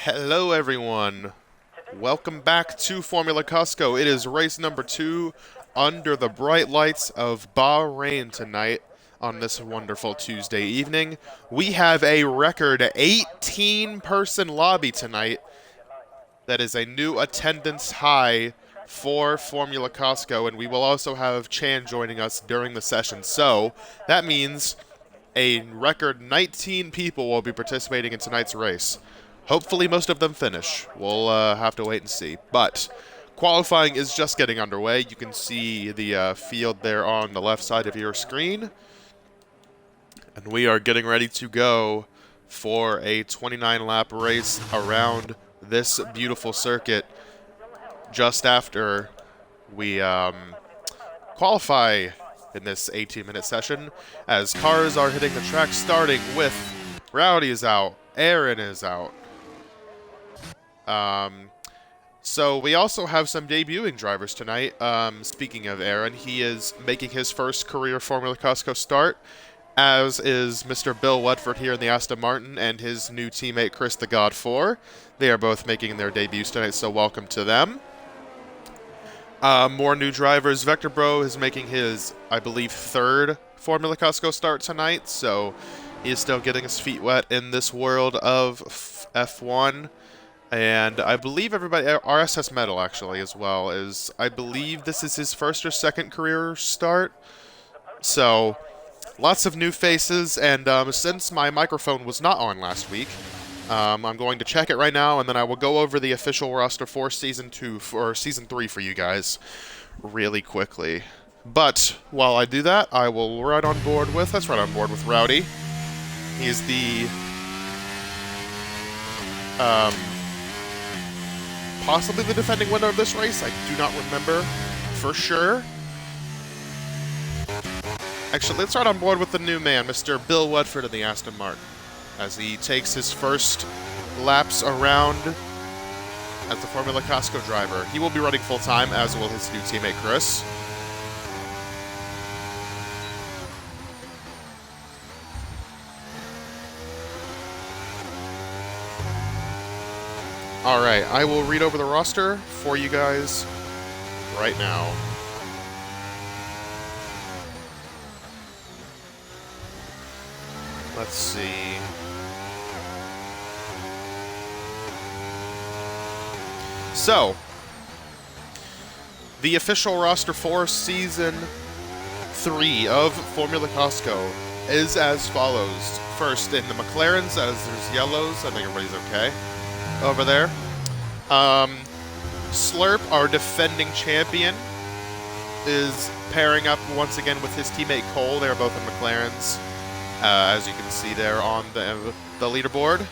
Hello everyone, welcome back to Formula Costco. It is race number 2 under the bright lights of Bahrain tonight on this wonderful Tuesday evening. We have a record 18-person lobby tonight. That is a new attendance high for Formula Costco, and we will also have Chan joining us during the session. So that means a record 19 people will be participating in tonight's race. Hopefully most of them finish. We'll have to wait and see. But qualifying is just getting underway. You can see the field there on the left side of your screen. And we are getting ready to go for a 29-lap race around this beautiful circuit just after we qualify in this 18-minute session, as cars are hitting the track, starting with Rowdy is out, Aaron is out. So we also have some debuting drivers tonight. Speaking of Aaron, he is making his first career Formula Costco start, as is Mr. Bill Wedford here in the Aston Martin and his new teammate Chris the God 4. They are both making their debuts tonight, so welcome to them. More new drivers. Vector Bro is making his, I believe, third Formula Costco start tonight, so he is still getting his feet wet in this world of F1. And I believe everybody, RSS Metal actually as well, is, I believe this is his first or second career start. So, lots of new faces, and since my microphone was not on last week, I'm going to check it right now, and then I will go over the official roster for Season 2, or Season 3 for you guys really quickly. But while I do that, I will let's ride on board with Rowdy. He's the possibly the defending winner of this race. I do not remember for sure. Actually, let's ride on board with the new man, Mr. Bill Wedford of the Aston Martin, as he takes his first laps around as the Formula Costco driver. He will be running full-time, as will his new teammate, Chris. Alright, I will read over the roster for you guys right now. Let's see. So, the official roster for Season 3 of Formula Costco is as follows. First, in the McLarens, as there's yellows, I think everybody's okay over there. Slurp, our defending champion, is pairing up once again with his teammate Cole. They're both in McLarens, as you can see there on the leaderboard.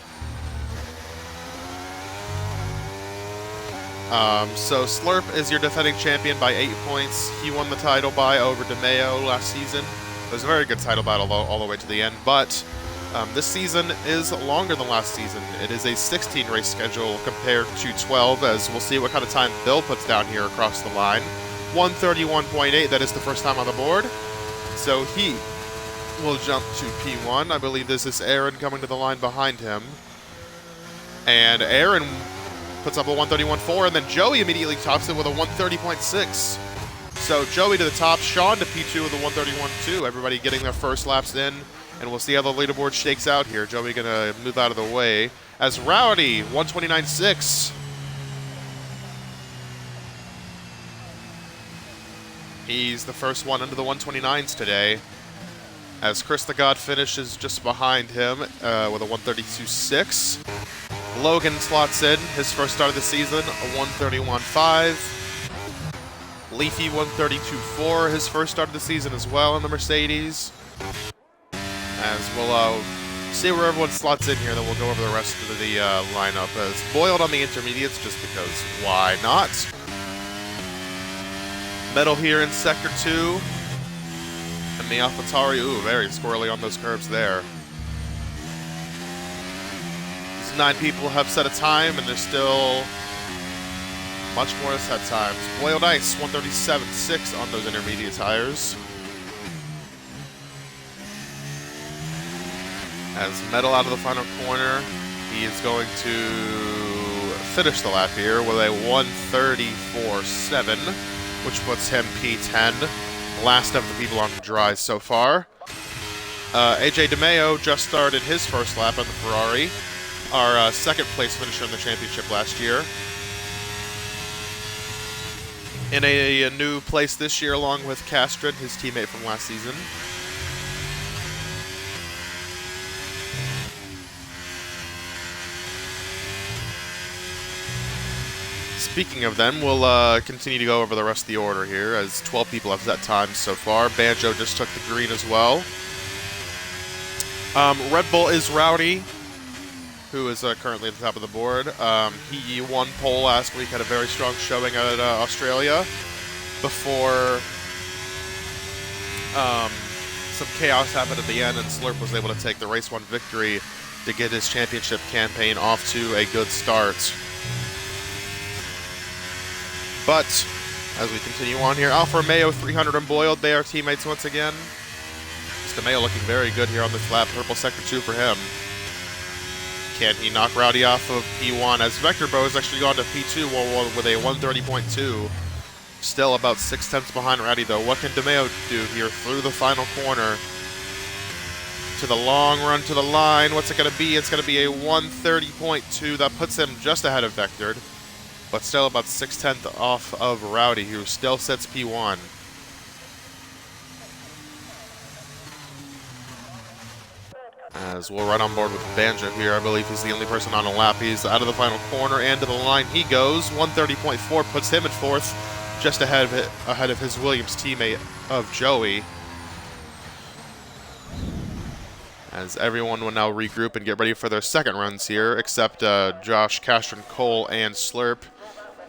So Slurp is your defending champion by 8 points. He won the title over Demeo last season. It was a very good title battle all the way to the end, but this season is longer than last season. It is a 16 race schedule compared to 12, as we'll see what kind of time Bill puts down here across the line. 131.8, that is the first time on the board. So he will jump to P1. I believe this is Aaron coming to the line behind him. And Aaron puts up a 131.4, and then Joey immediately tops it with a 130.6. So Joey to the top, Sean to P2 with a 131.2. Everybody getting their first laps in, and we'll see how the leaderboard shakes out here. Joey gonna move out of the way as Rowdy, 129.6. He's the first one under the 129s today, as Chris the God finishes just behind him with a 132.6. Logan slots in his first start of the season, a 131.5. Leafy 132.4, his first start of the season as well in the Mercedes. As we'll see where everyone slots in here, then we'll go over the rest of the lineup. As Boiled on the intermediates, just because why not? Metal here in Sector 2. And the AlphaTauri, ooh, very squirrely on those curves there. These 9 people have set a time, and there's still much more to set times. Boiled Ice, 137.6 on those intermediate tires. As Metal out of the final corner, he is going to finish the lap here with a 1:34.7, which puts him P10, last of the people on the dries so far. AJ Demeo just started his first lap on the Ferrari, our second place finisher in the championship last year. In a new place this year along with Castron, his teammate from last season. Speaking of them, we'll continue to go over the rest of the order here, as 12 people have set times so far. Banjo just took the green as well. Red Bull is Rowdy, who is currently at the top of the board. He won pole last week, had a very strong showing at Australia, before some chaos happened at the end, and Slurp was able to take the race 1 victory to get his championship campaign off to a good start. But, as we continue on here, Alfa Romeo 300 and Boyle, they are teammates once again. Demeo looking very good here on this lap. Purple sector 2 for him. Can he knock Rowdy off of P1? As Vector Bro has actually gone to P2 with a 1:30.2. Still about 6/10 behind Rowdy though. What can Demeo do here through the final corner? To the long run to the line. What's it going to be? It's going to be a 1:30.2. That puts him just ahead of Vector, but still about 6/10 off of Rowdy, who still sits P1. As we'll run on board with Banjo here. I believe he's the only person on a lap. He's out of the final corner and to the line he goes. 1:30.4 puts him in 4th, just ahead of his Williams teammate of Joey. As everyone will now regroup and get ready for their second runs here, except Josh, Castron, Cole, and Slurp.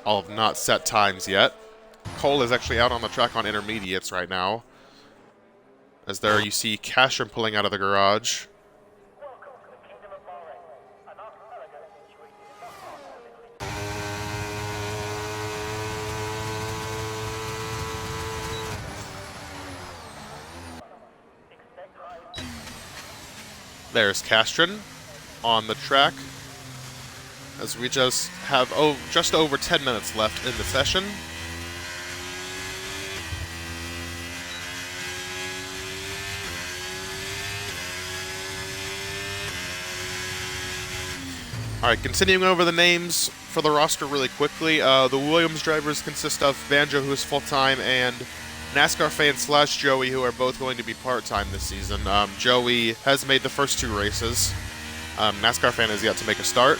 All have not set times yet. Cole is actually out on the track on intermediates right now. As there you see Castron pulling out of the garage. There's Castron on the track, as we just have just over 10 minutes left in the session. Alright, continuing over the names for the roster really quickly. The Williams drivers consist of Banjo, who is full-time, and NASCAR fan / Joey, who are both going to be part-time this season. Joey has made the first 2 races. NASCAR fan has yet to make a start.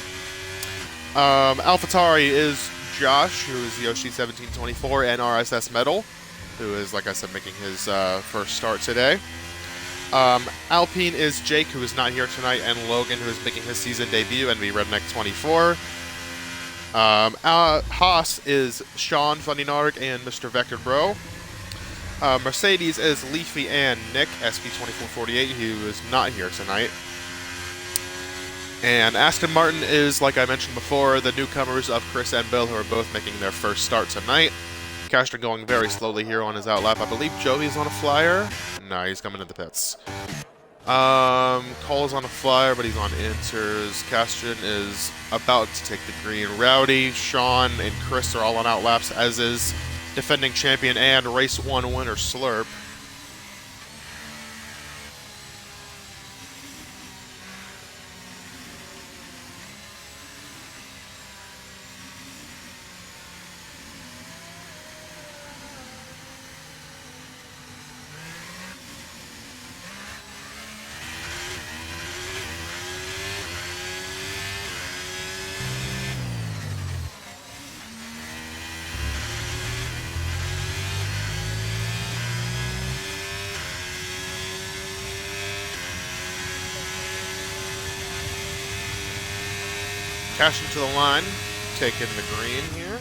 AlphaTauri is Josh, who is Yoshi 1724, and RSS Metal, who is, like I said, making his first start today. Alpine is Jake, who is not here tonight, and Logan, who is making his season debut, NV Redneck 24. Haas is Sean Funninarg and Mr. Vector Bro. Mercedes is Leafy and Nick, SP2448, who is not here tonight. And Aston Martin is, like I mentioned before, the newcomers of Chris and Bill, who are both making their first start tonight. Castron going very slowly here on his outlap. I believe Joey's on a flyer. No, he's coming to the pits. Cole's on a flyer, but he's on inters. Castron is about to take the green. Rowdy, Sean, and Chris are all on outlaps, as is defending champion and race 1 winner Slurp. Cashing to the line, taking the green here.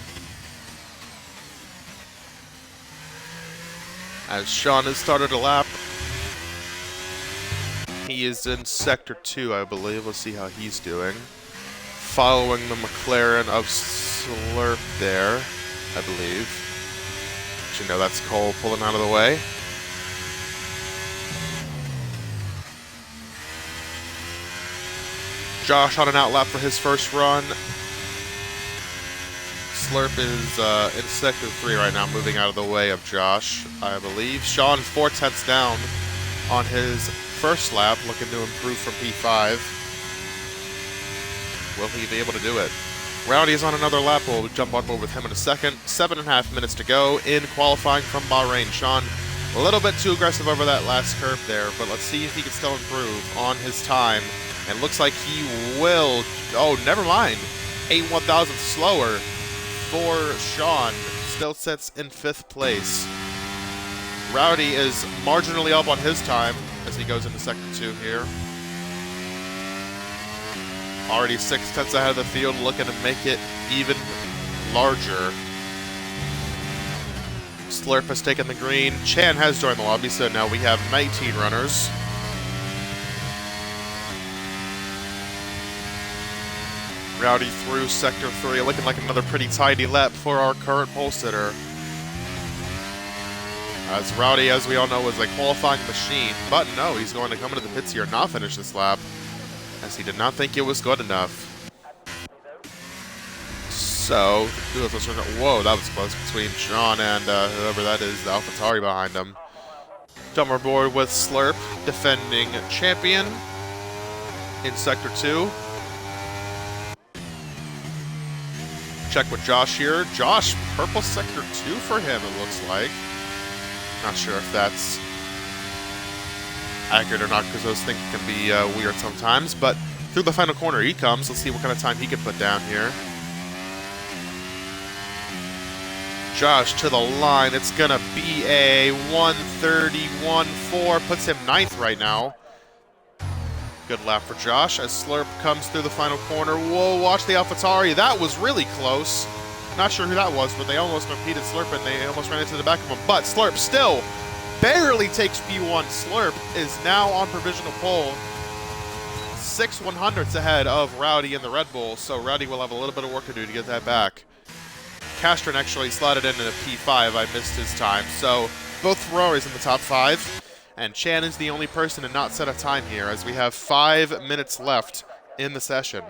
As Sean has started a lap. He is in Sector 2, I believe. Let's see how he's doing. Following the McLaren of Slurp there, I believe. Actually, no, that's Cole pulling out of the way. Josh on an outlap for his first run. Slurp is in sector 3 right now, moving out of the way of Josh, I believe. Sean 4/10 down on his first lap, looking to improve from P5. Will he be able to do it? Rowdy is on another lap. We'll jump on board with him in a second. 7.5 minutes to go in qualifying from Bahrain. Sean, a little bit too aggressive over that last curve there, but let's see if he can still improve on his time. And looks like he will. Oh, never mind. 8/1000 slower for Sean. Still sits in 5th place. Rowdy is marginally up on his time as he goes into sector 2 here. Already 6/10 ahead of the field, looking to make it even larger. Slurp has taken the green. Chan has joined the lobby, so now we have 19 runners. Rowdy through sector 3, looking like another pretty tidy lap for our current pole sitter. As Rowdy, as we all know, is a qualifying machine, but no, he's going to come into the pits here and not finish this lap, as he did not think it was good enough. So, whoa, that was close between Sean and whoever that is, the AlphaTauri behind him. Jump aboard with Slurp, defending champion in sector 2. Check with Josh here. Josh, purple sector 2 for him, it looks like. Not sure if that's accurate or not, because those things can be weird sometimes. But through the final corner he comes. Let's see what kind of time he can put down here. Josh to the line. It's going to be a 1:31.4. Puts him 9th right now. Good lap for Josh as Slurp comes through the final corner. Whoa, watch the AlphaTauri. That was really close. Not sure who that was, but they almost impeded Slurp and they almost ran into the back of him. But Slurp still barely takes P1. Slurp is now on provisional pole. 6/100ths ahead of Rowdy in the Red Bull, so Rowdy will have a little bit of work to do to get that back. Castron actually slotted into P5. I missed his time. So both Ferraris in the top 5. And Chan is the only person to not set a time here, as we have 5 minutes left in the session.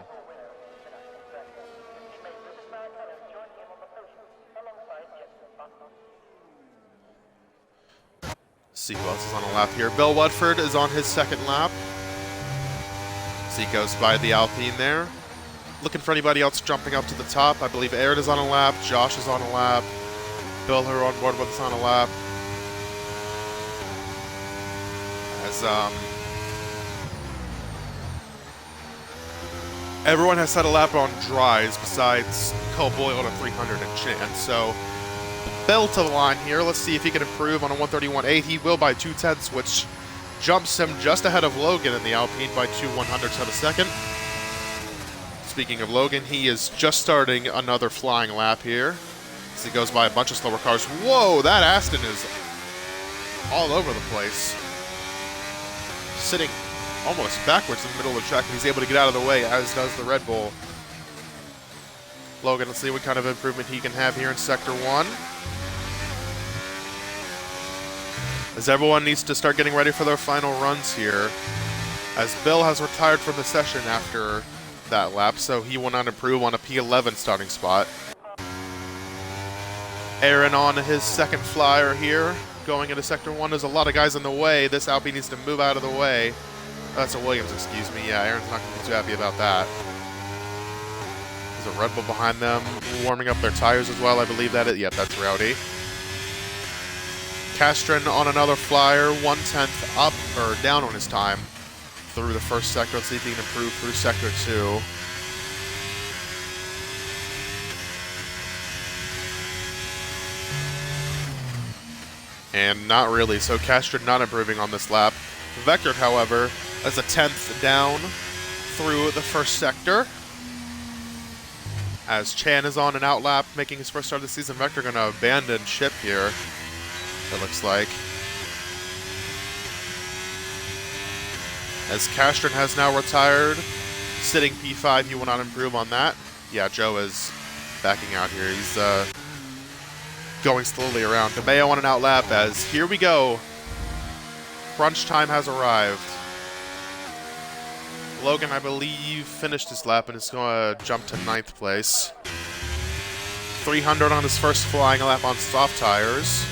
Let's see who else is on a lap here. Bill Woodford is on his 2nd lap. As he goes by the Alpine there. Looking for anybody else jumping up to the top. I believe Aaron is on a lap. Josh is on a lap. Bill, who are on board with us, on a lap. As everyone has set a lap on dries besides Cole Boyle at 300 and Chan. So Bill to the line here. Let's see if he can improve on a 1:31.8. He will by 2/10, which jumps him just ahead of Logan in the Alpine by 2/100ths of a second. Speaking of Logan, he is just starting another flying lap here as he goes by a bunch of slower cars. Whoa, that Aston is all over the place. Sitting almost backwards in the middle of the track, and he's able to get out of the way, as does the Red Bull. Logan, let's see what kind of improvement he can have here in Sector 1. As everyone needs to start getting ready for their final runs here, as Bill has retired from the session after that lap, so he will not improve on a P11 starting spot. Aaron on his 2nd flyer here, going into Sector 1. There's a lot of guys in the way. This Alpine needs to move out of the way. That's a Williams, excuse me. Yeah, Aaron's not going to be too happy about that. There's a Red Bull behind them, warming up their tires as well. I believe that is. Yep, that's Rowdy. Castron on another flyer, 1/10 up or down on his time through the 1st sector. Let's see if he can improve through Sector 2. And not really, so Castron not improving on this lap. Vector, however, is a 10th down through the 1st sector. As Chan is on an out lap, making his first start of the season, Vector going to abandon ship here, it looks like. As Castron has now retired, sitting P5, he will not improve on that. Yeah, Joe is backing out here. He's going slowly around. Demeo on an out lap, as here we go. Crunch time has arrived. Logan, I believe, finished his lap and is going to jump to 9th place. 300 on his first flying lap on soft tires.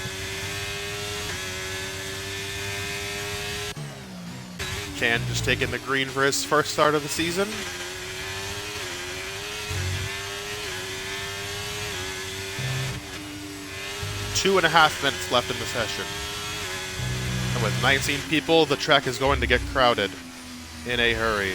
Chan just taking the green for his first start of the season. Two and a half minutes left in the session. And with 19 people, the track is going to get crowded in a hurry.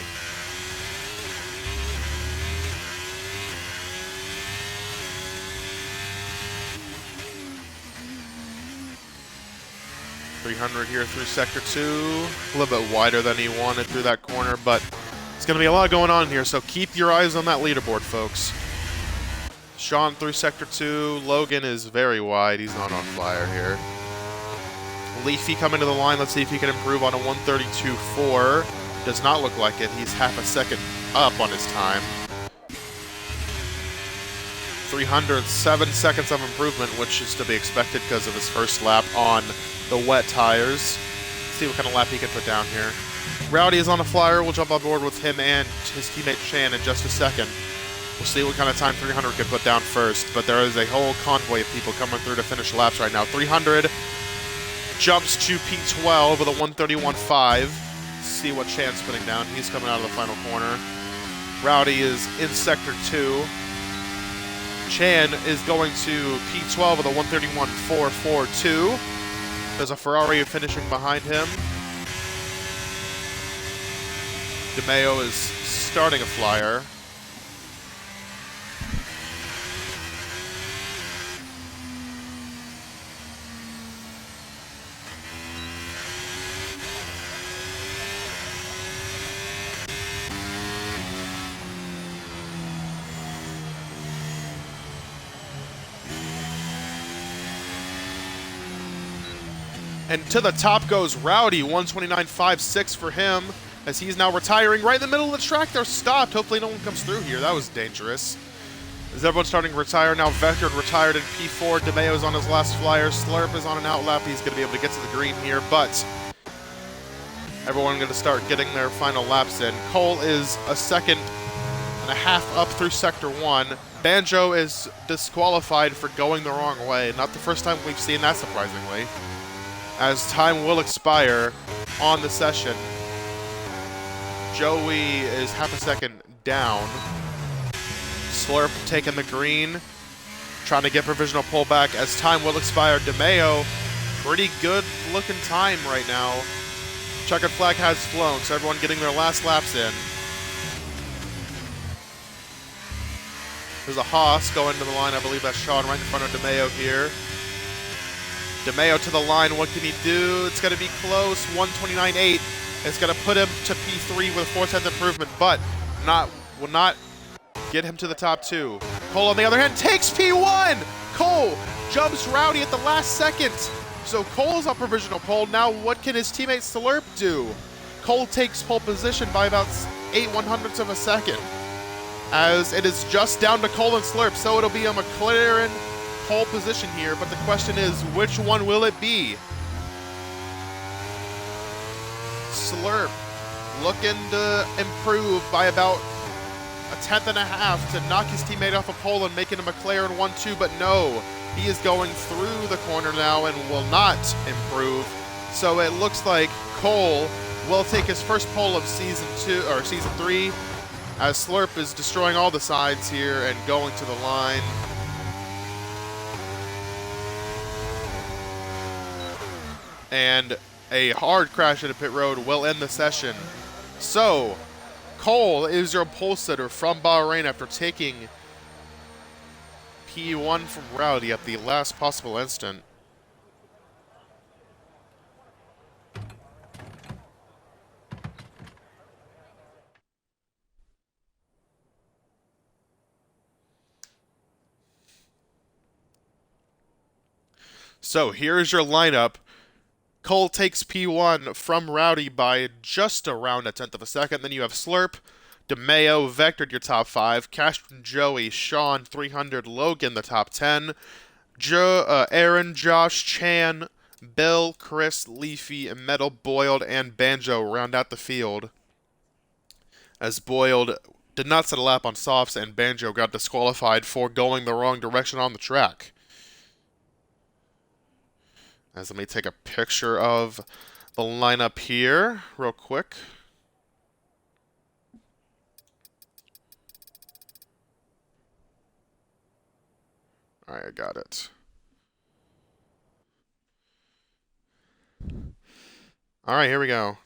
.300 here through Sector 2. A little bit wider than he wanted through that corner, but it's going to be a lot going on here, so keep your eyes on that leaderboard, folks. Sean through Sector 2. Logan is very wide. He's not on flyer here. Leafy coming to the line. Let's see if he can improve on a 132.4. Does not look like it. He's half a second up on his time. 307 seconds of improvement, which is to be expected because of his first lap on the wet tires. See what kind of lap he can put down here. Rowdy is on a flyer. We'll jump on board with him and his teammate Chan in just a second. We'll see what kind of time 300 can put down first, but there is a whole convoy of people coming through to finish laps right now. 300 jumps to P12 with a 131.5. See what Chan's putting down. He's coming out of the final corner. Rowdy is in Sector 2. Chan is going to P12 with a 131.442. There's a Ferrari finishing behind him. Demeo is starting a flyer. And to the top goes Rowdy, 129.56 for him, as he's now retiring right in the middle of the track. They're stopped. Hopefully no one comes through here. That was dangerous. As everyone's starting to retire now, Vector retired in P4. Demeo's on his last flyer. Slurp is on an out lap. He's going to be able to get to the green here, but everyone going to start getting their final laps in. Cole is a second and a half up through Sector 1. Banjo is disqualified for going the wrong way. Not the first time we've seen that, surprisingly, as time will expire on the session. Joey is half a second down. Slurp taking the green, trying to get provisional pullback as time will expire. Demeo, pretty good looking time right now. Checkered flag has flown, so everyone getting their last laps in. There's a Haas going to the line. I believe that's Sean right in front of Demeo here. Demeo to the line. What can he do? It's going to be close. 129.8. It's going to put him to P3 with a 4/10 improvement, but will not get him to the top two. Cole, on the other hand, takes P1. Cole jumps Rowdy at the last second. So Cole's on provisional pole. Now what can his teammate Slurp do? Cole takes pole position by about 8/100ths of a second, as it is just down to Cole and Slurp. So it'll be a McLaren pole position here, but the question is, which one will it be? Slurp looking to improve by about a 1/10 and a half to knock his teammate off a pole and make it a McLaren 1-2, but no, he is going through the corner now and will not improve. So it looks like Cole will take his first pole of season 3, as Slurp is destroying all the sides here and going to the line. And a hard crash at a pit road will end the session. So Cole is your pole sitter from Bahrain after taking P1 from Rowdy at the last possible instant. So here's your lineup. Cole takes P1 from Rowdy by just around a 1/10 of a second. Then you have Slurp, Demeo, Vector, your top 5. Cashton, Joey, Sean, 300, Logan, the top 10. Aaron, Josh, Chan, Bill, Chris, Leafy, Metal, Boiled, and Banjo round out the field, as Boiled did not set a lap on softs, and Banjo got disqualified for going the wrong direction on the track. As let me take a picture of the lineup here real quick. All right, I got it. All right, here we go.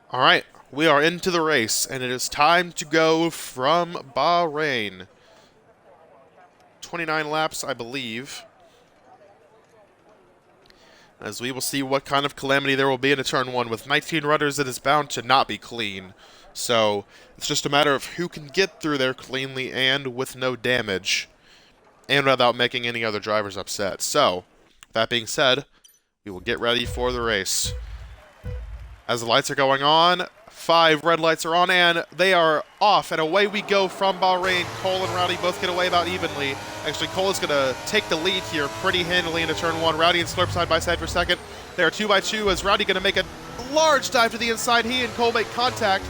All right, we are into the race, and it is time to go from Bahrain. 29 laps, I believe. As we will see what kind of calamity there will be in a turn 1. With 19 runners, it is bound to not be clean. So it's just a matter of who can get through there cleanly and with no damage, and without making any other drivers upset. So, that being said, we will get ready for the race. As the lights are going on, 5 red lights are on, and they are off, and away we go from Bahrain. Cole and Rowdy both get away about evenly. Actually, Cole is going to take the lead here pretty handily into turn 1. Rowdy and Slurp side by side for second. They are 2 by 2 as Rowdy going to make a large dive to the inside. He and Cole make contact,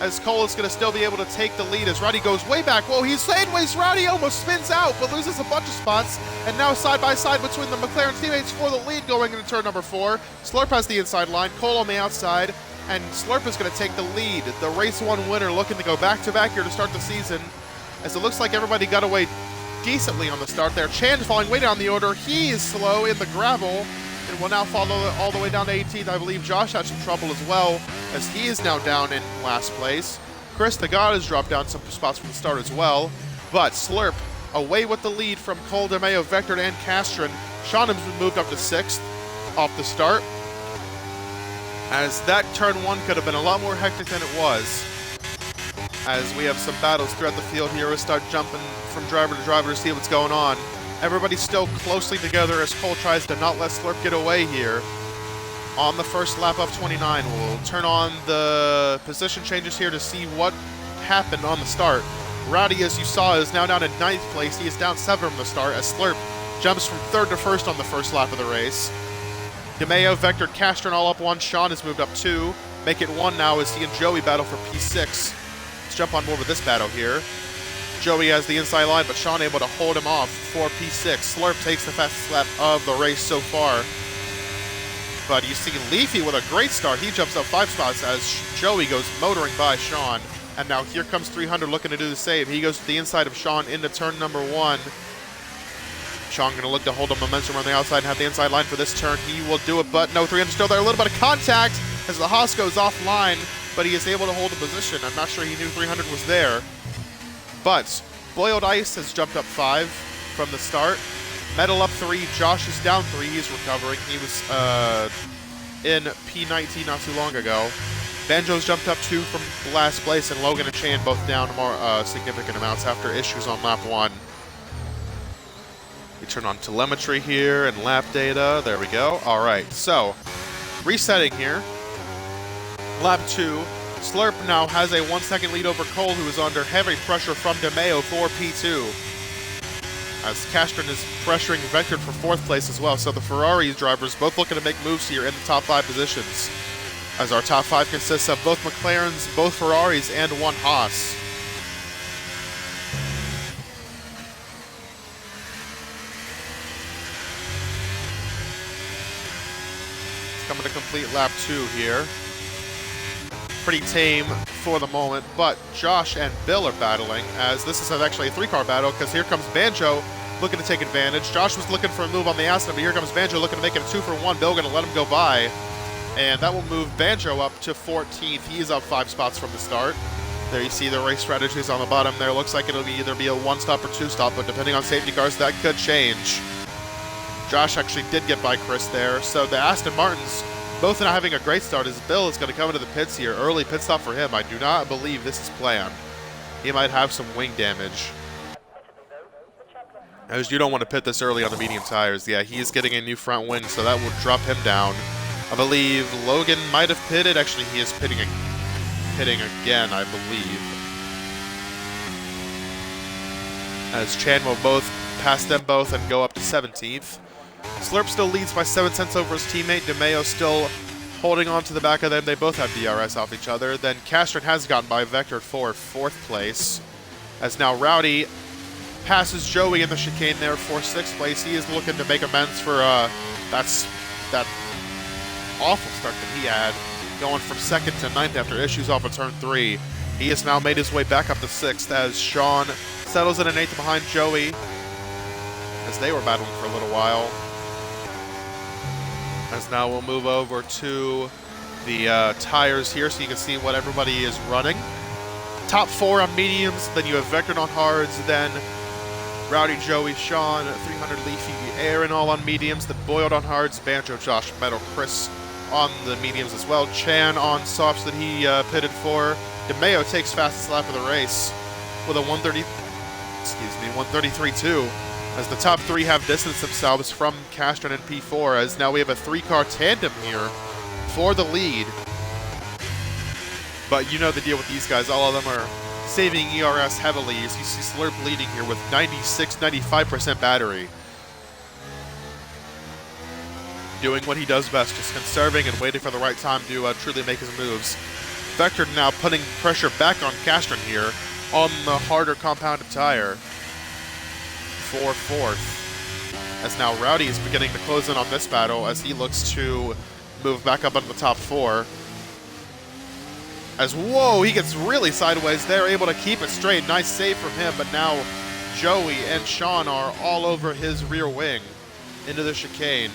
as Cole is going to still be able to take the lead as Rowdy goes way back. Whoa, he's sideways. Rowdy almost spins out, but loses a bunch of spots. And now side by side between the McLaren teammates for the lead going into turn number 4. Slurp has the inside line, Cole on the outside, and Slurp is going to take the lead. The race 1 winner looking to go back-to-back here to start the season, as it looks like everybody got away decently on the start there. Chan falling way down the order. He is slow in the gravel and will now follow all the way down to 18th. I believe Josh had some trouble as well, as he is now down in last place. Chris the God has dropped down some spots from the start as well, but Slurp away with the lead from Cole, Demeo, Vector, and Castron. Sean has moved up to 6th off the start, as that turn 1 could have been a lot more hectic than it was, as we have some battles throughout the field here. We'll start jumping from driver to driver to see what's going on. Everybody's still closely together as Cole tries to not let Slurp get away here. On the first lap of 29, we'll turn on the position changes here to see what happened on the start. Rowdy, as you saw, is now down in 9th place. He is down 7 from the start as Slurp jumps from 3rd to 1st on the first lap of the race. Demeo, Vector, Castron all up 1. Sean has moved up 2. Make it 1 now as he and Joey battle for P6. Let's jump on board with this battle here. Joey has the inside line, but Sean able to hold him off for P6. Slurp takes the fastest lap of the race so far. But you see Leafy with a great start. He jumps up 5 spots as Joey goes motoring by Sean. And now here comes 300 looking to do the same. He goes to the inside of Sean into turn number 1. Sean going to look to hold the momentum on the outside and have the inside line for this turn. He will do it, but no, 300 still there. A little bit of contact as the Haas goes offline, but he is able to hold the position. I'm not sure he knew 300 was there. But Boiled Ice has jumped up 5 from the start. Metal up 3. Josh is down 3. He's recovering. He was in P19 not too long ago. Banjo's jumped up 2 from last place, and Logan and Chan both down more significant amounts after issues on lap 1. We turn on telemetry here and lap data. There we go. All right, so resetting here. Lap 2. Slurp now has a 1 second lead over Cole, who is under heavy pressure from Demeo for P2. As Castron is pressuring Vector for 4th place as well. So the Ferrari drivers both looking to make moves here in the top 5 positions, as our top 5 consists of both McLarens, both Ferraris, and 1 Haas. Coming to complete lap 2 here. Pretty tame for the moment, but Josh and Bill are battling, as this is actually a 3-car battle, because here comes Banjo looking to take advantage. Josh was looking for a move on the Aston, but here comes Banjo looking to make it a 2-for-1. Bill going to let him go by, and that will move Banjo up to 14th. He is up 5 spots from the start. There you see the race strategies on the bottom there. Looks like it'll either be a 1-stop or 2-stop, but depending on safety cars, that could change. Josh actually did get by Chris there, so the Aston Martins both not having a great start as Bill is going to come into the pits here. Early pit stop for him. I do not believe this is planned. He might have some wing damage. As you don't want to pit this early on the medium tires. Yeah, he is getting a new front wing, so that will drop him down. I believe Logan might have pitted. Actually, he is pitting again, I believe. As Chan will both pass them both and go up to 17th. Slurp still leads by 7 cents over his teammate. Demeo still holding on to the back of them. They both have DRS off each other. Then Castron has gotten by Vector for 4th place. As now Rowdy passes Joey in the chicane there for 6th place. He is looking to make amends for that awful start that he had, going from 2nd to 9th after issues off of turn 3. He has now made his way back up to 6th as Sean settles in an 8th behind Joey as they were battling for a little while. As now we'll move over to the tires here so you can see what everybody is running. Top 4 on mediums, then you have Vector on hards, then Rowdy, Joey, Sean, 300 Leafy, Aaron all on mediums, then Boiled on hards, Banjo, Josh, Metal, Chris on the mediums as well, Chan on softs that he pitted for. Demeo takes fastest lap of the race with a 133.2. As the top 3 have distanced themselves from Castron and P4, as now we have a 3-car tandem here for the lead. But you know the deal with these guys. All of them are saving ERS heavily. As you see Slurp leading here with 95% battery. Doing what he does best, just conserving and waiting for the right time to truly make his moves. Vector now putting pressure back on Castron here on the harder compounded tire for 4th. As now Rowdy is beginning to close in on this battle as he looks to move back up into the top 4. As, whoa, he gets really sideways there, able to keep it straight. Nice save from him, but now Joey and Sean are all over his rear wing into the chicane.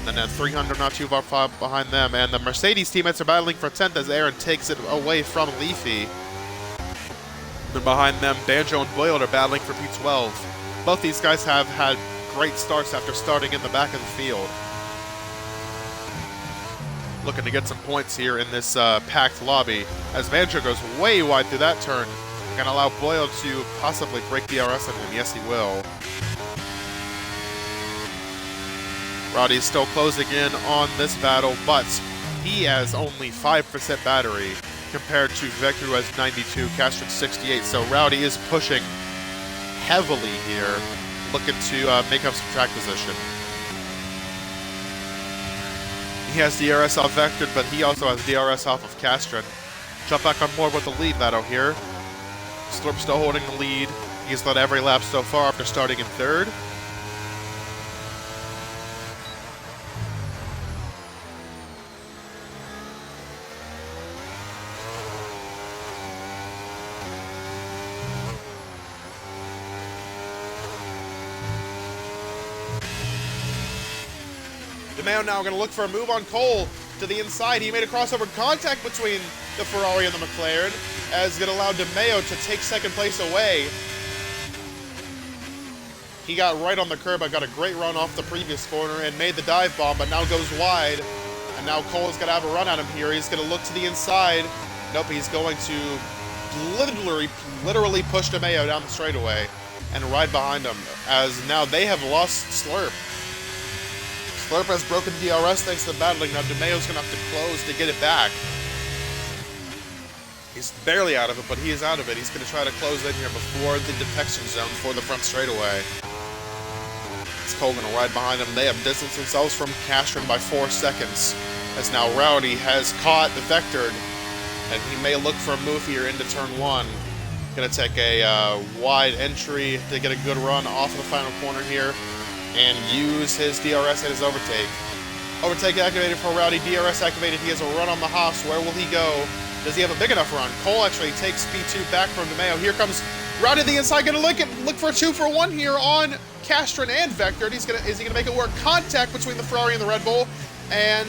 And then 300 not too far behind them. And the Mercedes teammates are battling for 10th as Aaron takes it away from Leafy. And behind them, Banjo and Boiled are battling for P12. Both these guys have had great starts after starting in the back of the field. Looking to get some points here in this packed lobby as Banjo goes way wide through that turn. Gonna allow Boiled to possibly break DRS on him. Yes, he will. Rowdy is still closing in on this battle, but he has only 5% battery compared to Vector, who has 92, Castron 68. So Rowdy is pushing heavily here, looking to make up some track position. He has DRS off Vector, but he also has DRS off of Castron. Jump back on board with the lead battle here. Slurp still holding the lead. He's led every lap so far after starting in 3rd. Demeo now going to look for a move on Cole to the inside. He made a crossover contact between the Ferrari and the McLaren, as going to allow Demeo to take 2nd place away. He got right on the curb. I got a great run off the previous corner and made the dive bomb, but now goes wide. And now Cole's going to have a run at him here. He's going to look to the inside. Nope, he's going to literally push Demeo down the straightaway and ride behind him, as now they have lost Slurp. Slurp has broken DRS thanks to the battling. Now Demeo's going to have to close to get it back. He's barely out of it, but he is out of it. He's going to try to close in here before the detection zone for the front straightaway. It's Cole going to ride behind him. They have distanced themselves from Castron by 4 seconds. As now Rowdy has caught the Vector, and he may look for a move here into turn 1. Going to take a wide entry to get a good run off of the final corner here and use his DRS and his overtake. Overtake activated for Rowdy, DRS activated. He has a run on the Haas. Where will he go? Does he have a big enough run? Cole actually takes P2 back from Demeo. Here comes Rowdy to the inside, going to look for a 2-for-1 here on Castron and Vector. Is he going to make it work? Contact between the Ferrari and the Red Bull, and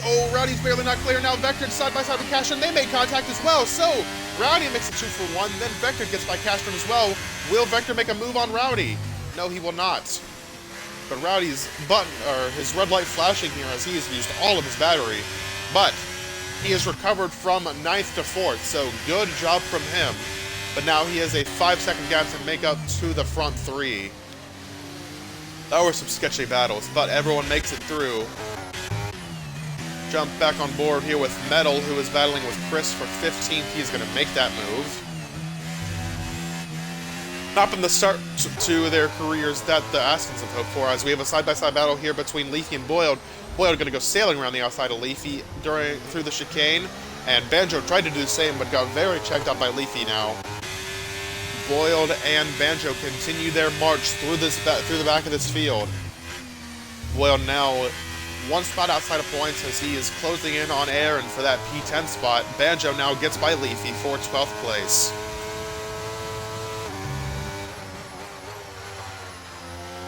oh, Rowdy's barely not clear. Now Vector side by side with Castron. They made contact as well. So Rowdy makes a 2-for-1. Then Vector gets by Castron as well. Will Vector make a move on Rowdy? No, he will not. But Rowdy's button, or his red light flashing here as he has used all of his battery. But he has recovered from 9th to 4th, so good job from him. But now he has a 5-second gap to make up to the front 3. That were some sketchy battles, but everyone makes it through. Jump back on board here with Metal, who is battling with Chris for 15th. He's going to make that move. Not been the start to their careers that the Askins have hoped for, as we have a side-by-side battle here between Leafy and Boiled. Boiled going to go sailing around the outside of Leafy through the chicane, and Banjo tried to do the same, but got very checked out by Leafy now. Boiled and Banjo continue their march through the back of this field. Boiled now one spot outside of points as he is closing in on Aaron for that P10 spot. Banjo now gets by Leafy for 12th place.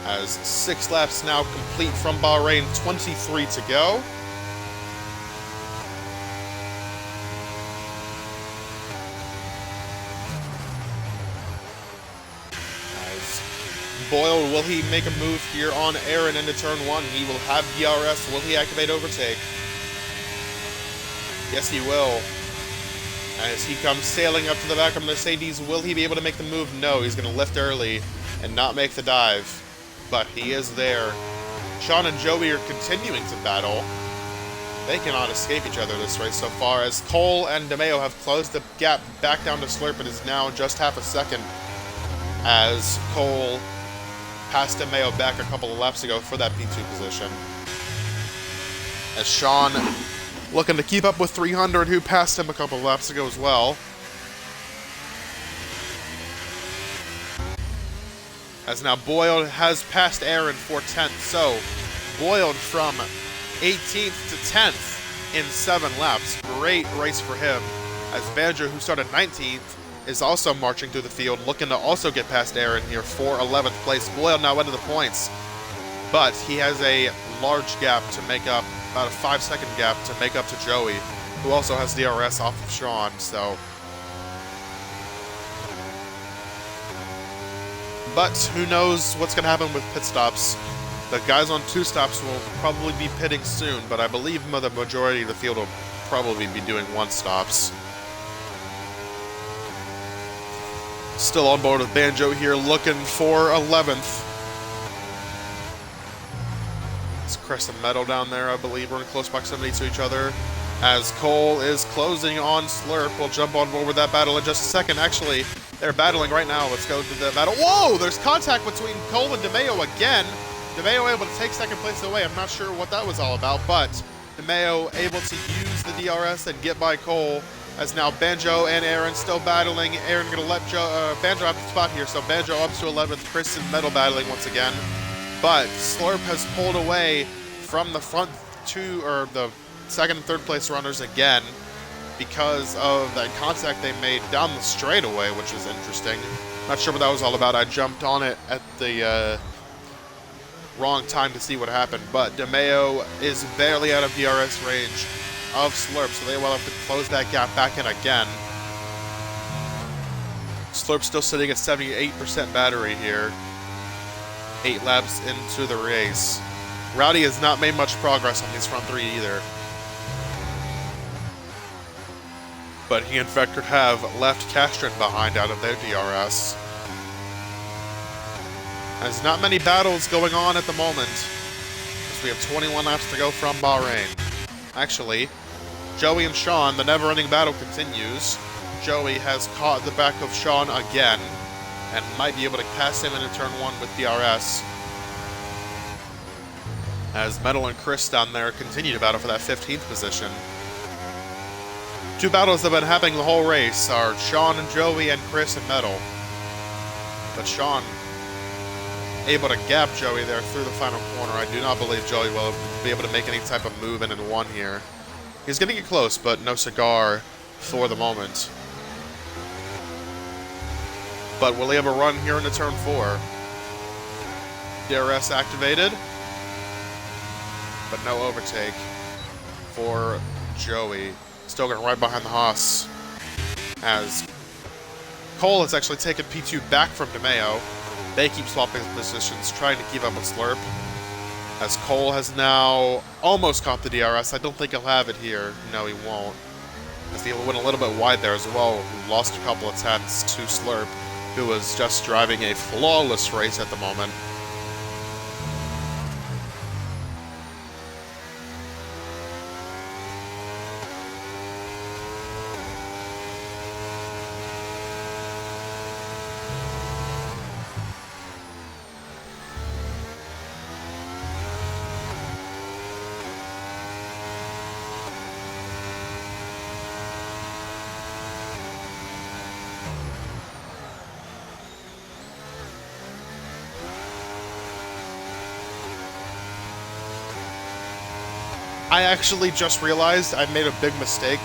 As 6 laps now complete from Bahrain, 23 to go. As Boyle, will he make a move here on Aaron into turn 1? He will have DRS. Will he activate overtake? Yes, he will. As he comes sailing up to the back of Mercedes, will he be able to make the move? No, he's going to lift early and not make the dive. But he is there. Sean and Joey are continuing to battle. They cannot escape each other this race so far, as Cole and Demeo have closed the gap back down to Slurp. It is now just half a second, as Cole passed Demeo back a couple of laps ago for that P2 position. As Sean looking to keep up with 300, who passed him a couple of laps ago as well. As now Boiled has passed Aaron for 10th, so Boiled from 18th to 10th in 7 laps. Great race for him, as Banjo, who started 19th, is also marching through the field, looking to also get past Aaron here for 11th place. Boiled now into the points, but he has a large gap to make up, about a 5-second gap to make up to Joey, who also has DRS off of Sean, so... But who knows what's going to happen with pit stops. The guys on 2 stops will probably be pitting soon, but I believe the majority of the field will probably be doing 1 stops. Still on board with Banjo here, looking for 11th. It's Chris and Metal down there, I believe, are in close proximity to each other. As Cole is closing on Slurp, we'll jump on board with that battle in just a second. Actually, they're battling right now. Let's go to the battle. Whoa! There's contact between Cole and Demeo again. Demeo able to take 2nd place away. I'm not sure what that was all about, but Demeo able to use the DRS and get by Cole. As now Banjo and Aaron still battling. Aaron going to let Banjo out the spot here, so Banjo up to 11th. Chris and Metal battling once again. But Slurp has pulled away from the front 2, or the 2nd and 3rd place runners again, because of that contact they made down the straightaway, which is interesting. Not sure what that was all about. I jumped on it at the wrong time to see what happened, but Demeo is barely out of DRS range of Slurp, so they will have to close that gap back in again. Slurp still sitting at 78% battery here, 8 laps into the race. Rowdy has not made much progress on these front 3 either. But he in fact could have left Castron behind out of their DRS. There's not many battles going on at the moment, as we have 21 laps to go from Bahrain. Actually, Joey and Sean, the never-ending battle continues. Joey has caught the back of Sean again, and might be able to pass him into turn 1 with DRS. As Metal and Chris down there continue to battle for that 15th position. 2 battles that have been happening the whole race are Sean and Joey and Chris and Metal. But Sean able to gap Joey there through the final corner. I do not believe Joey will be able to make any type of move in 1 here. He's going to get close, but no cigar for the moment. But will he have a run here into turn 4? DRS activated, but no overtake for Joey. Still going right behind the Haas, as Cole has actually taken P2 back from Demeo. They keep swapping positions, trying to keep up with Slurp. As Cole has now almost caught the DRS. I don't think he'll have it here. No, he won't. As he went a little bit wide there as well. Lost a couple of tenths to Slurp, who was just driving a flawless race at the moment. I actually just realized I made a big mistake.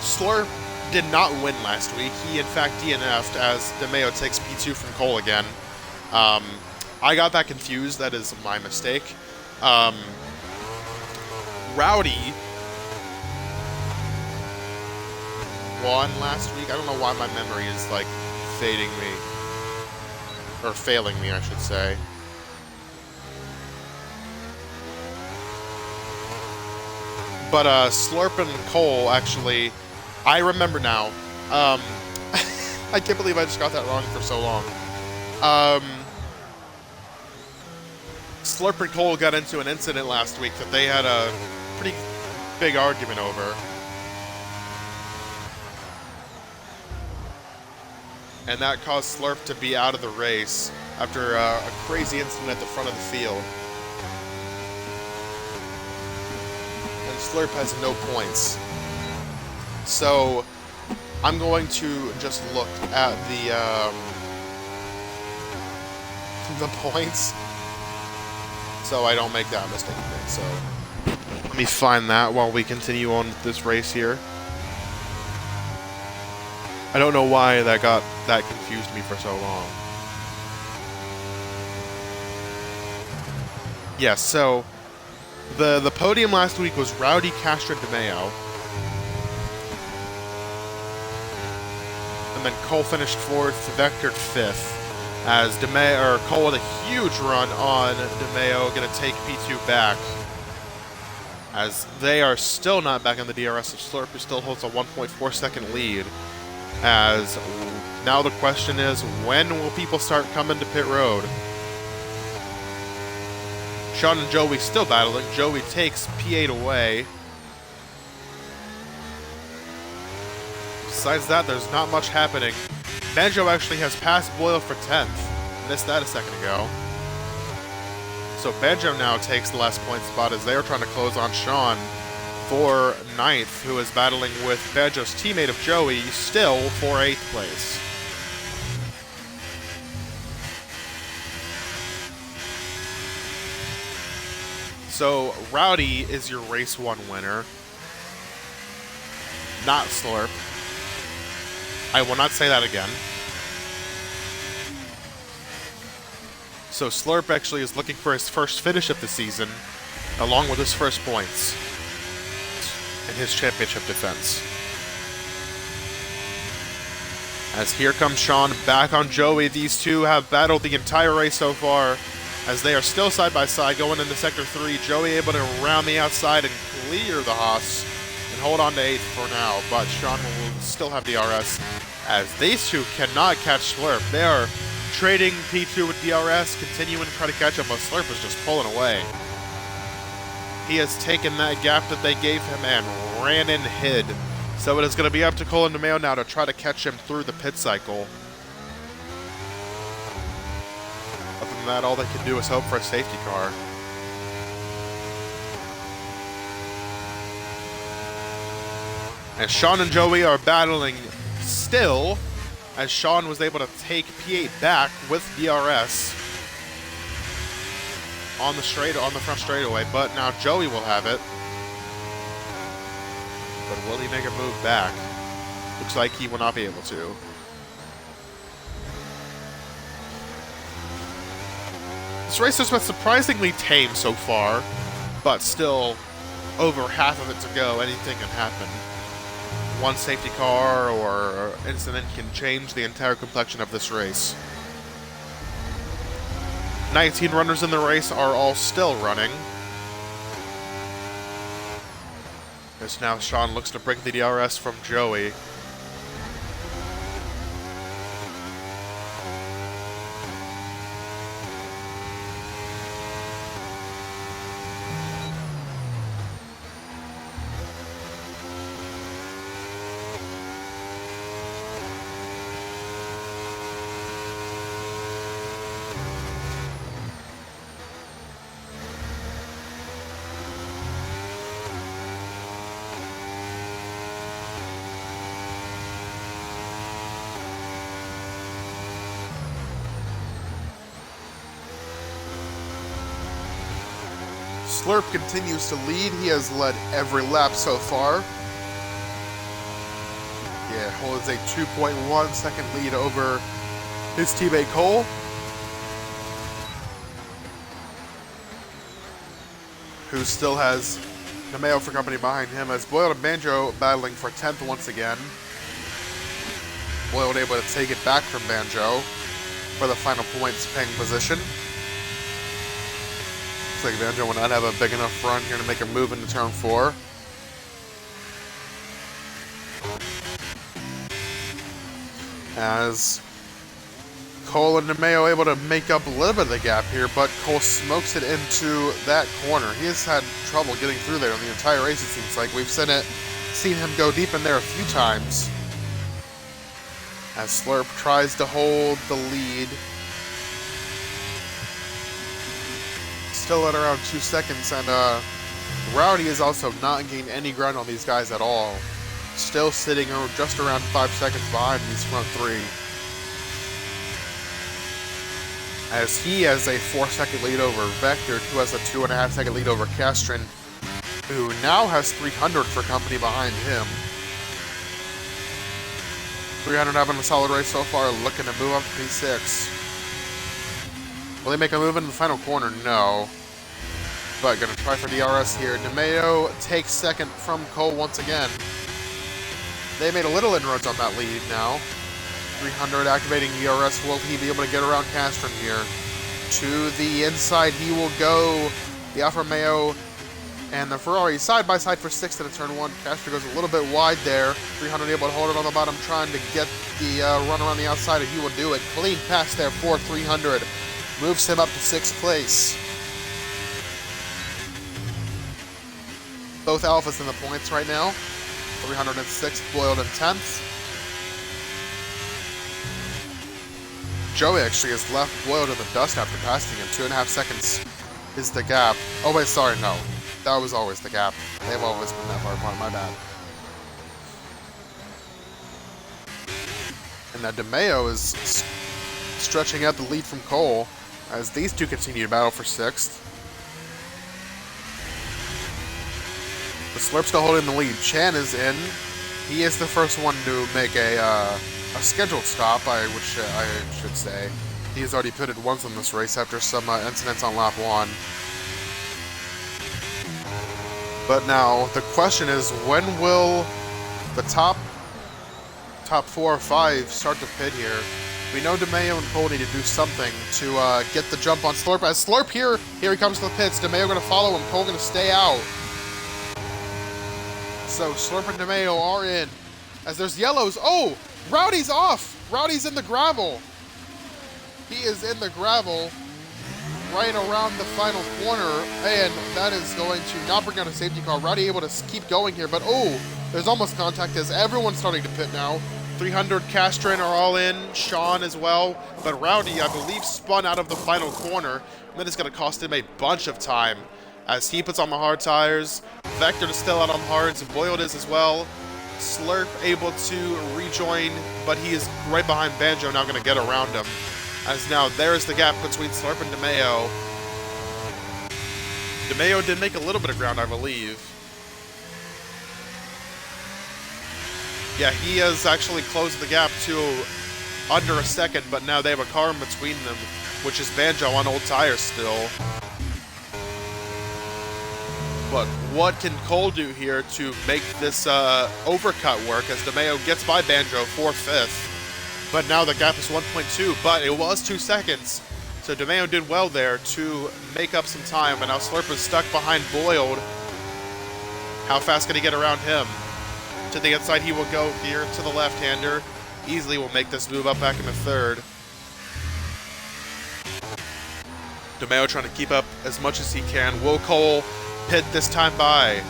Slurp did not win last week. He, in fact, DNF'd as Demeo takes P2 from Cole again. I got that confused. That is my mistake. Rowdy won last week. I don't know why my memory is, like, fading me. Or failing me, I should say. But Slurp and Cole, actually, I remember now. I can't believe I just got that wrong for so long. Slurp and Cole got into an incident last week that they had a pretty big argument over. And that caused Slurp to be out of the race after a crazy incident at the front of the field. Slurp has no points. So I'm going to just look at the points so I don't make that mistake again. So let me find that while we continue on with this race here. I don't know why that confused me for so long. Yeah, so the podium last week was Rowdy, Castro, Demeo. And then Cole finished 4th, Vector 5th. As Cole with a huge run on Demeo, going to take P2 back. As they are still not back on the DRS of Slurp, who still holds a 1.4 second lead. As now the question is, when will people start coming to pit road? Sean and Joey still battling. Joey takes P8 away. Besides that, there's not much happening. Banjo actually has passed Boyle for 10th. Missed that a second ago. So Banjo now takes the last point spot as they're trying to close on Sean for 9th, who is battling with Banjo's teammate of Joey, still for 8th place. So, Rowdy is your Race 1 winner, not Slurp. I will not say that again. So, Slurp actually is looking for his first finish of the season, along with his first points in his championship defense. As here comes Sean back on Joey. These two have battled the entire race so far, as they are still side by side going into Sector 3. Joey able to round the outside and clear the Haas and hold on to 8th for now, but Sean will still have DRS as these two cannot catch Slurp. They are trading P2 with DRS, continuing to try to catch him, but Slurp is just pulling away. He has taken that gap that they gave him and ran and hid. So it is going to be up to Cole and Demeo now to try to catch him through the pit cycle. Other than that, all they can do is hope for a safety car. And Sean and Joey are battling still, as Sean was able to take P8 back with DRS on the front straightaway, but now Joey will have it. But will he make a move back? Looks like he will not be able to. This race has been surprisingly tame so far, but still over half of it to go. Anything can happen. One safety car or incident can change the entire complexion of this race. 19 runners in the race are all still running. As now Sean looks to break the DRS from Joey. Slurp continues to lead. He has led every lap so far. Yeah, holds a 2.1 second lead over his teammate Cole. Who still has Demeo for company behind him, as Boyle and Banjo battling for 10th once again. Boyle able to take it back from Banjo for the final points paying position. Looks like Banjo will not have a big enough run here to make a move into turn 4. As Cole and Demeo able to make up a little bit of the gap here, but Cole smokes it into that corner. He has had trouble getting through there in the entire race, it seems like. We've seen him go deep in there a few times. As Slurp tries to hold the lead. Still at around 2 seconds, and Rowdy has also not gained any ground on these guys at all. Still sitting just around 5 seconds behind these front three. As he has a 4-second lead over Vector, who has a 2.5-second lead over Castron, who now has 300 for company behind him. 300 having a solid race so far, looking to move up to P6. Will they make a move in the final corner? No. But gonna try for DRS here. Demeo takes second from Cole once again. They made a little inroads on that lead now. 300 activating DRS. Will he be able to get around Castron here? To the inside he will go. The Alfa Romeo and the Ferrari side by side for 6th into turn 1. Castron goes a little bit wide there. 300 able to hold it on the bottom, trying to get the run around the outside, and he will do it. Clean pass there for 300. Moves him up to 6th place. Both Alphas in the points right now. 306th, Boyled in 10th. Joey actually has left Boyled in the dust after passing him. 2.5 seconds is the gap. Oh wait, sorry, no. That was always the gap. They've always been that far apart, my bad. And now Demeo is stretching out the lead from Cole as these two continue to battle for 6th. The Slurp still holding the lead. Chan is in. He is the first one to make a scheduled stop, I should say. He has already pitted once in this race after some incidents on lap 1. But now the question is, when will the top 4 or 5 start to pit here? We know Demeo and Cole need to do something to get the jump on Slurp. As Slurp here he comes to the pits. Demeo going to follow him. Cole going to stay out. So Slurp and Demeo are in. As there's yellows. Oh, Rowdy's off. Rowdy's in the gravel. He is in the gravel right around the final corner, and that is going to not bring out a safety car. Rowdy able to keep going here, but oh, there's almost contact as everyone's starting to pit now. 300, Castron are all in, Sean as well, but Rowdy, I believe, spun out of the final corner, and that is going to cost him a bunch of time as he puts on the hard tires. Vector is still out on hards, Boyled is as well. Slurp able to rejoin, but he is right behind Banjo, now going to get around him. As now there's the gap between Slurp and Demeo. Demeo did make a little bit of ground, I believe. Yeah, he has actually closed the gap to under a second, but now they have a car in between them, which is Banjo on old tires still. But what can Cole do here to make this overcut work as Demeo gets by Banjo for 5th? But now the gap is 1.2, but it was 2 seconds. So Demeo did well there to make up some time, but now Slurp is stuck behind Boiled. How fast can he get around him? To the inside he will go here to the left-hander. Easily will make this move up back in the third. Demeo trying to keep up as much as he can. Will Cole pit this time by?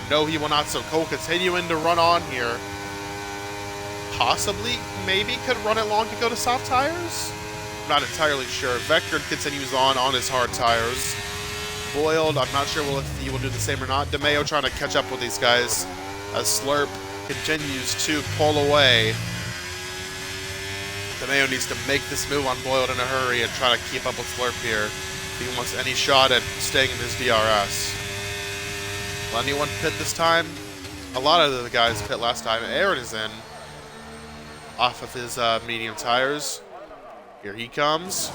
No, he will not. So Cole continuing to run on here. Possibly, maybe could run it long to go to soft tires? I'm not entirely sure. Vector continues on his hard tires. Boiled, I'm not sure if he will do the same or not. Demeo trying to catch up with these guys as Slurp continues to pull away. Demeo needs to make this move on Boiled in a hurry and try to keep up with Slurp here if he wants any shot at staying in his DRS. Will anyone pit this time? A lot of the guys pit last time. Aaron is in off of his medium tires. Here he comes.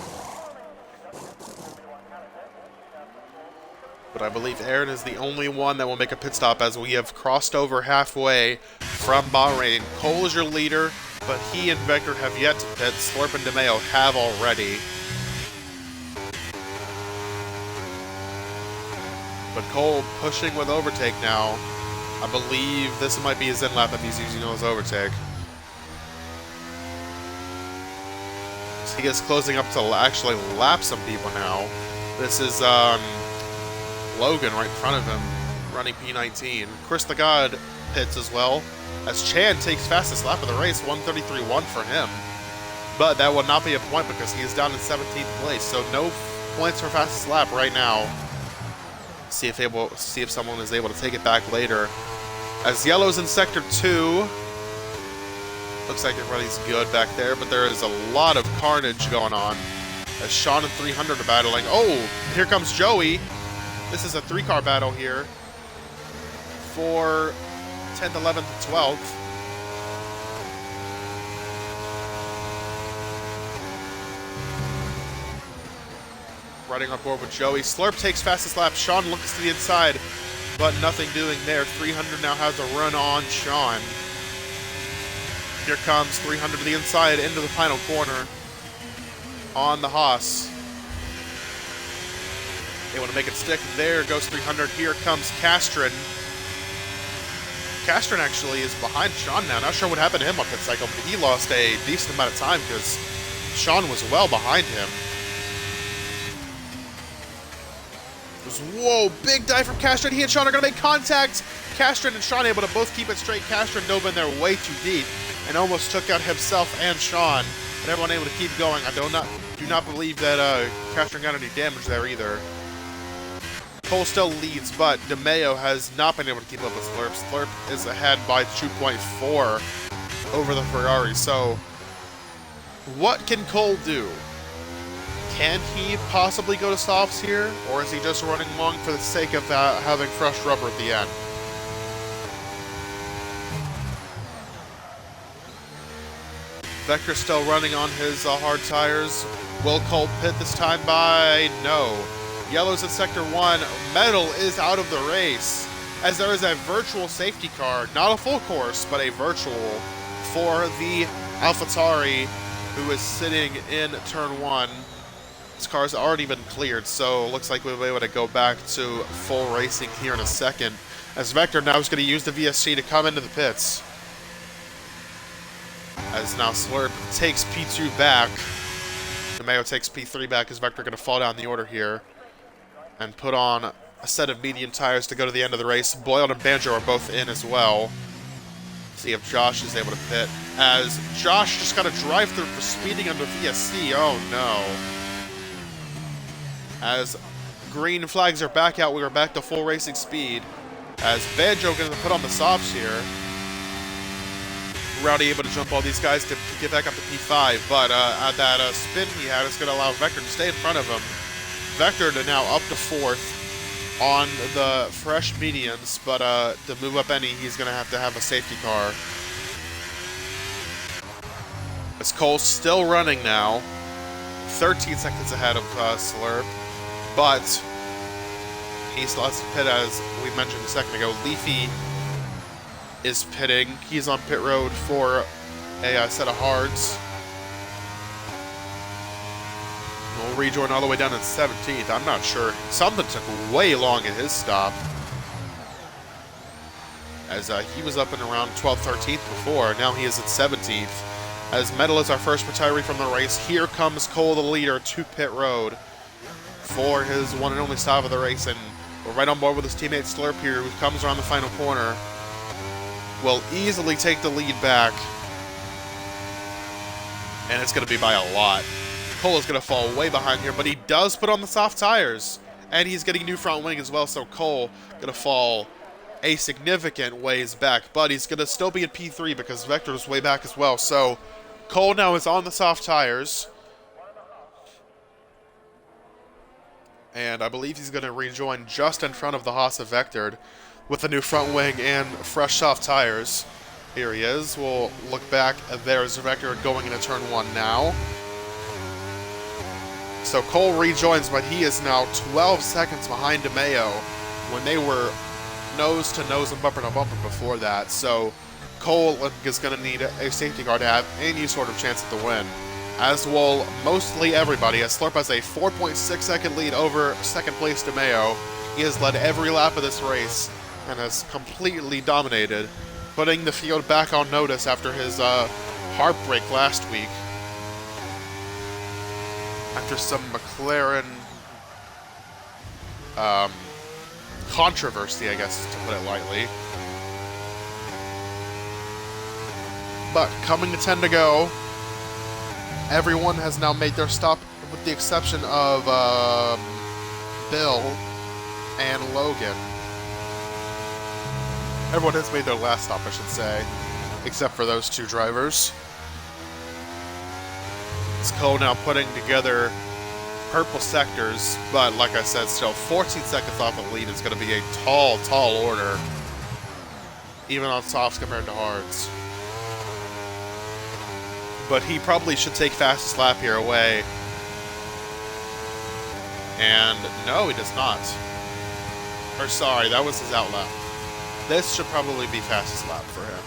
But I believe Aaron is the only one that will make a pit stop as we have crossed over halfway from Bahrain. Cole is your leader, but he and Vector have yet to pit. Slurp and Demeo have already. But Cole pushing with overtake now. I believe this might be his in lap that he's using on his overtake. So he is closing up to actually lap some people now. This is Logan right in front of him, running P19. Chris the God pits as well, as Chan takes fastest lap of the race, 1:33.1 for him. But that will not be a point because he is down in 17th place, so no points for fastest lap right now. See if someone is able to take it back later. As Yellow's in Sector 2. Looks like everybody's good back there, but there is a lot of carnage going on. As Sean and 300 are battling. Oh, here comes Joey. This is a 3-car battle here for 10th, 11th, and 12th. Running on board with Joey. Slurp takes fastest lap. Sean looks to the inside, but nothing doing there. 300 now has a run on Sean. Here comes 300 to the inside into the final corner on the Haas. They want to make it stick. There goes 300. Here comes Castron. Castron actually is behind Sean now. Not sure what happened to him on pit cycle, but he lost a decent amount of time because Sean was well behind him. Whoa, big dive from Castron. He and Sean are going to make contact. Castron and Sean able to both keep it straight. Castron dove in there way too deep and almost took out himself and Sean. But everyone able to keep going. I do not believe that Castron got any damage there either. Cole still leads, but Demeo has not been able to keep up with Slurp. Slurp is ahead by 2.4 over the Ferrari. So, what can Cole do? Can he possibly go to softs here, or is he just running long for the sake of having fresh rubber at the end? Vector still running on his hard tires. Will Cole pit this time by? No. Yellow's in Sector 1. Metal is out of the race, as there is a virtual safety car, not a full course, but a virtual for the AlphaTauri, who is sitting in Turn 1. This car's already been cleared, so looks like we'll be able to go back to full racing here in a second, as Vector now is going to use the VSC to come into the pits. As now Slurp takes P2 back. Demeo takes P3 back, as Vector going to fall down the order here and put on a set of medium tires to go to the end of the race. Boiled and Banjo are both in as well. See if Josh is able to pit, as Josh just got a drive-through for speeding under VSC. Oh no. As green flags are back out, we are back to full racing speed. As Banjo going to put on the softs here. Rowdy able to jump all these guys to get back up to P5, but that spin he had is going to allow Vector to stay in front of him. Vector to now up to 4th on the fresh mediums, but to move up any, he's going to have a safety car. As Cole's still running now, 13 seconds ahead of Slurp, but he still has to pit, as we mentioned a second ago. Leafy is pitting. He's on pit road for a set of hards. will rejoin all the way down in 17th. I'm not sure. Something took way long at his stop. As he was up and around 12th, 13th before. Now he is at 17th. As Metal is our first retiree from the race, here comes Cole, the leader, to pit road for his one and only stop of the race. And we're right on board with his teammate Slurp here, who comes around the final corner. Will easily take the lead back. And it's going to be by a lot. Cole is going to fall way behind here, but he does put on the soft tires. And he's getting new front wing as well, so Cole going to fall a significant ways back. But he's going to still be at P3 because Vector's way back as well. So Cole now is on the soft tires. And I believe he's going to rejoin just in front of the Haas of Vector with the new front wing and fresh soft tires. Here he is. We'll look back. There's Vector going into turn 1 now. So Cole rejoins, but he is now 12 seconds behind Demeo when they were nose to nose and bumper to bumper before that. So Cole is going to need a safety car to have any sort of chance at the win, as will mostly everybody, as Slurp has a 4.6 second lead over second place Demeo. He has led every lap of this race and has completely dominated, putting the field back on notice after his heartbreak last week. After some McLaren controversy, I guess, to put it lightly. But coming to 10 to go, everyone has now made their stop, with the exception of Bill and Logan. Everyone has made their last stop, I should say, except for those two drivers. It's Cole now putting together purple sectors, but like I said, still 14 seconds off the lead is going to be a tall, tall order, even on softs compared to hards. But he probably should take fastest lap here away. And no, he does not. Or sorry, that was his out lap. This should probably be fastest lap for him.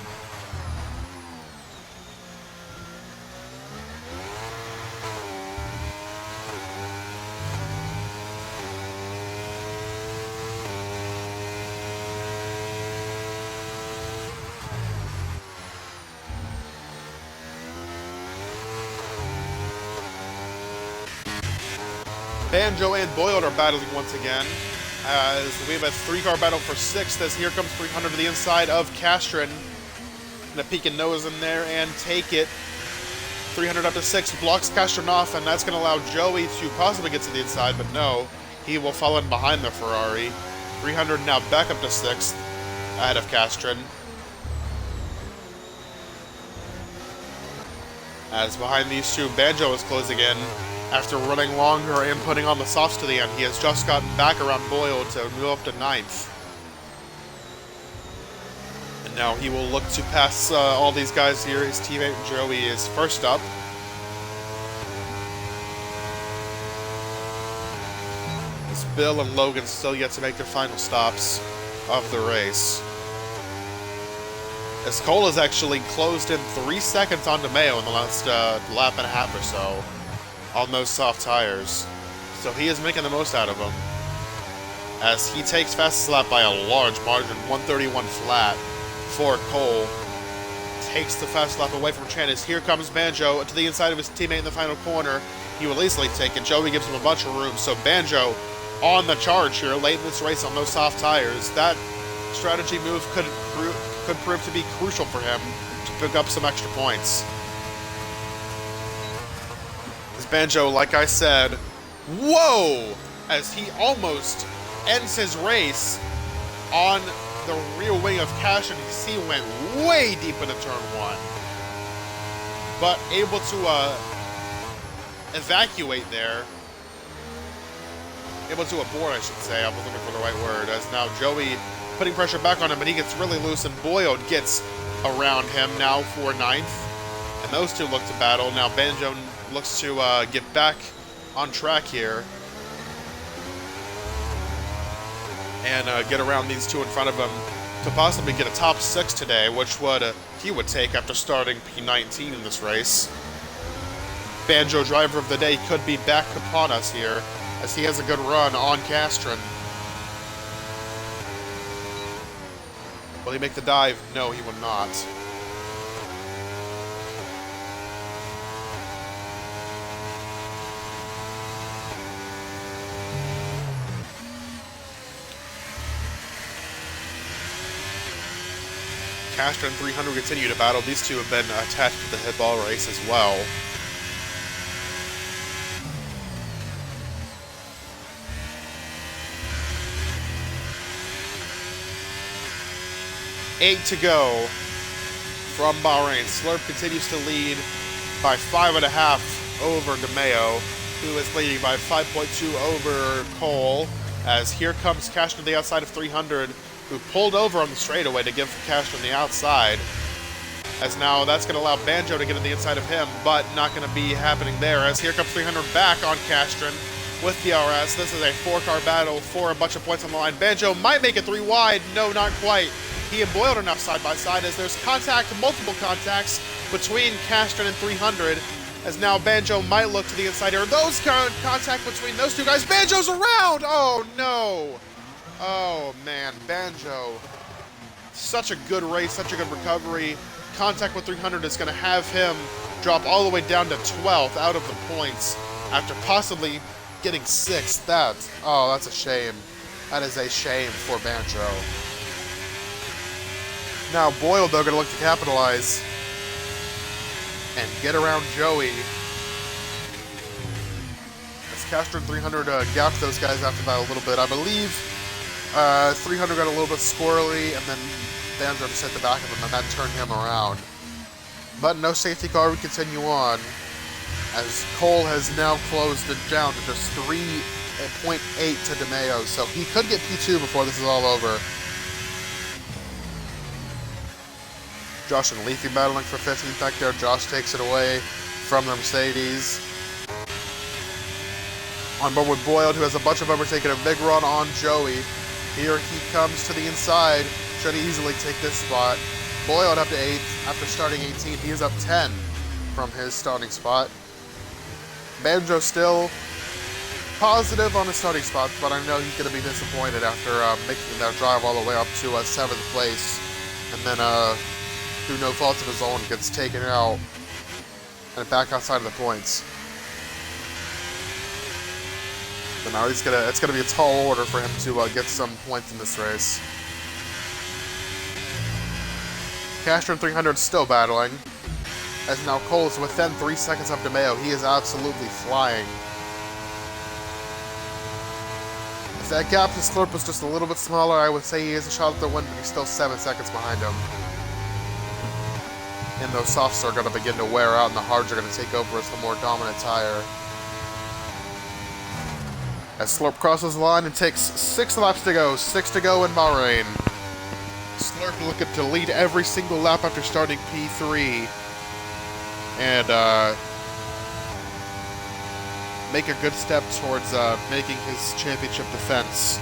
Banjo and Boyle are battling once again, as we have a 3-car battle for 6th, as here comes 300 to the inside of Castron. Gonna peek a nose in there and take it. 300 up to 6, blocks Castron off, and that's gonna allow Joey to possibly get to the inside, but no, he will fall in behind the Ferrari. 300 now back up to 6th, ahead of Castron. As behind these two, Banjo is closing in. After running longer and putting on the softs to the end, he has just gotten back around Boyle to move up to 9th. And now he will look to pass all these guys here. His teammate Joey is first up. As Bill and Logan still yet to make their final stops of the race. As Cole has actually closed in 3 seconds on Demeo in the last lap and a half or so on those soft tires. So he is making the most out of them, as he takes fastest lap by a large margin, 131 flat for Cole. Takes the fastest lap away from Chan, as here comes Banjo to the inside of his teammate in the final corner. He will easily take it. Joey gives him a bunch of room, so Banjo on the charge here late in this race on those soft tires. That strategy move could prove to be crucial for him to pick up some extra points. Banjo, like I said, whoa, as he almost ends his race on the rear wing of Cash, and you see he went way deep into turn 1. But able to evacuate there. Able to abort, I should say. I was looking for the right word. As now Joey putting pressure back on him, but he gets really loose, and Boyle gets around him now for 9th. And those two look to battle. Now Banjo looks to get back on track here and get around these two in front of him to possibly get a top 6 today, which he would take after starting P19 in this race. Banjo driver of the day could be back upon us here, as he has a good run on Castron. Will he make the dive? No, he will not. Castron 300 continue to battle. These two have been attached to the headball race as well. Eight to go from Bahrain. Slurp continues to lead by 5.5 over Demeo, who is leading by 5.2 over Cole, as here comes Castron to the outside of 300, who pulled over on the straightaway to give Castron the outside, as now that's going to allow Banjo to get to the inside of him, but not going to be happening there, as here comes 300 back on Castron with the RS. This is a 4-car battle for a bunch of points on the line. Banjo might make it 3 wide. No, not quite. He and Boyle are now side by side, as there's contact, multiple contacts between Castron and 300, as now Banjo might look to the inside here. Those contact between those two guys. Banjo's around! Oh, no! Oh, man, Banjo. Such a good race, such a good recovery. Contact with 300 is going to have him drop all the way down to 12th out of the points after possibly getting 6th. That's a shame. That is a shame for Banjo. Now Boyle, though, going to look to capitalize and get around Joey. As Castron 300 gapped those guys after that a little bit. I believe 300 got a little bit squirrely, and then Banjo just hit the back of him, and that turned him around. But no safety car, we continue on, as Cole has now closed it down to just 3.8 to Demeo, so he could get P2 before this is all over. Josh and Leafy battling for 15th back there. Josh takes it away from the Mercedes. On board with Boyle, who has a bunch of them, taking a big run on Joey. Here he comes to the inside. Should easily take this spot. Boyle up to 8th after starting 18th. He is up 10 from his starting spot. Banjo still positive on his starting spots, but I know he's going to be disappointed after making that drive all the way up to 7th place. And then through no fault of his own, gets taken out and back outside of the points. But now it's gonna be a tall order for him to get some points in this race. Castron 300 still battling, as now Cole is within 3 seconds of Demeo. He is absolutely flying. If that gap to Slurp was just a little bit smaller, I would say he has a shot at the win, but he's still 7 seconds behind him. And those softs are going to begin to wear out, and the hards are going to take over as the more dominant tire. As Slurp crosses the line and takes 6 laps to go, 6 to go in Bahrain. Slurp looking to lead every single lap after starting P3. And make a good step towards making his championship defense.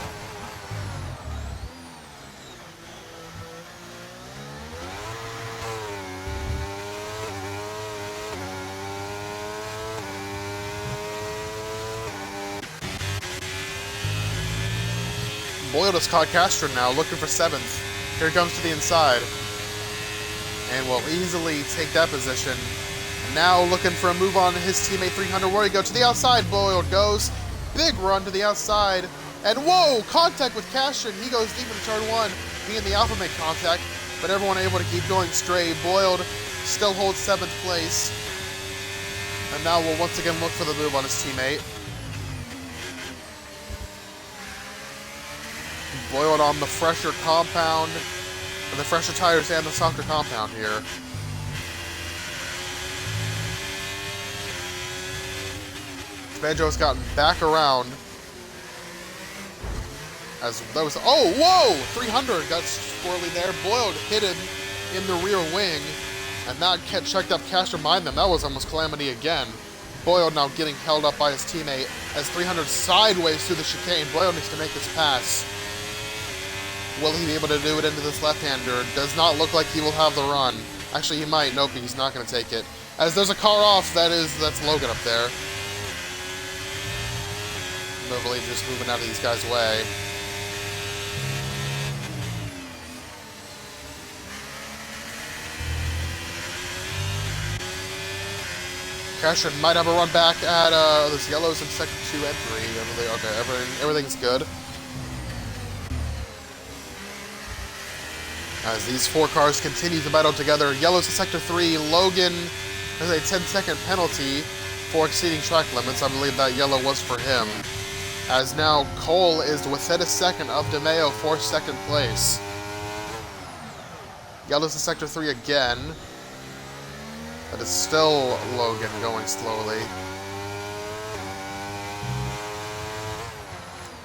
Boyle just caught Castron now, looking for 7th. Here he comes to the inside, and will easily take that position. Now looking for a move on his teammate 300. Where he go? To the outside, Boyle goes. Big run to the outside, and whoa! Contact with Castron. He goes deep into turn 1. He and the Alpha make contact, but everyone able to keep going straight. Boyle still holds 7th place, and now we'll once again look for the move on his teammate. Boyle on the fresher compound, or the fresher tires and the softer compound here. Banjo has gotten back around. As that was, oh, whoa! 300 got squirrely there. Boyle hit him in the rear wing, and that checked up Castron behind them. That was almost calamity again. Boyle now getting held up by his teammate as 300 sideways through the chicane. Boyle needs to make this pass. Will he be able to do it into this left-hander? Does not look like he will have the run. Actually, he might. Nope, he's not going to take it. As there's a car off, that's Logan up there. Nobly just moving out of these guys' way. Cashin might have a run back at those yellows in sector 2 and 3. Okay, everything's good. As these four cars continue to battle together, yellows in sector 3, Logan has a 10-second penalty for exceeding track limits. I believe that yellow was for him. As now Cole is within a second of Demeo for second place. Yellows in sector 3 again. That is still Logan going slowly.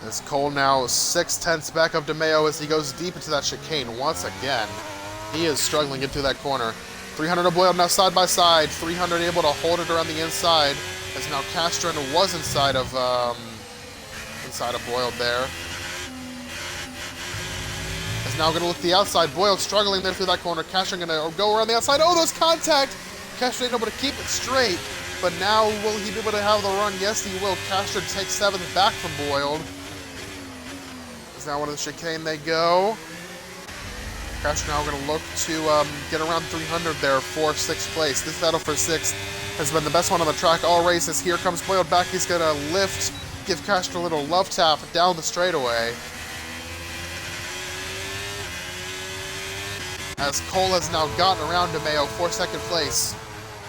As Cole now 6/10 back of Demeo as he goes deep into that chicane once again. He is struggling into that corner. 300 of Boyle now side by side. 300 able to hold it around the inside. As now Castron was inside of Boyle there. Is now going to look the outside. Boyle struggling there through that corner. Castron going to go around the outside. Oh, there's contact! Castron ain't able to keep it straight. But now will he be able to have the run? Yes, he will. Castron takes 7th back from Boyle. Now into the chicane they go. Castro now going to look to get around 300 there for 6th place. This battle for 6th has been the best one on the track all races. Here comes Boyle back. He's going to lift, give Castro a little love tap down the straightaway. As Cole has now gotten around Demeo for 2nd place.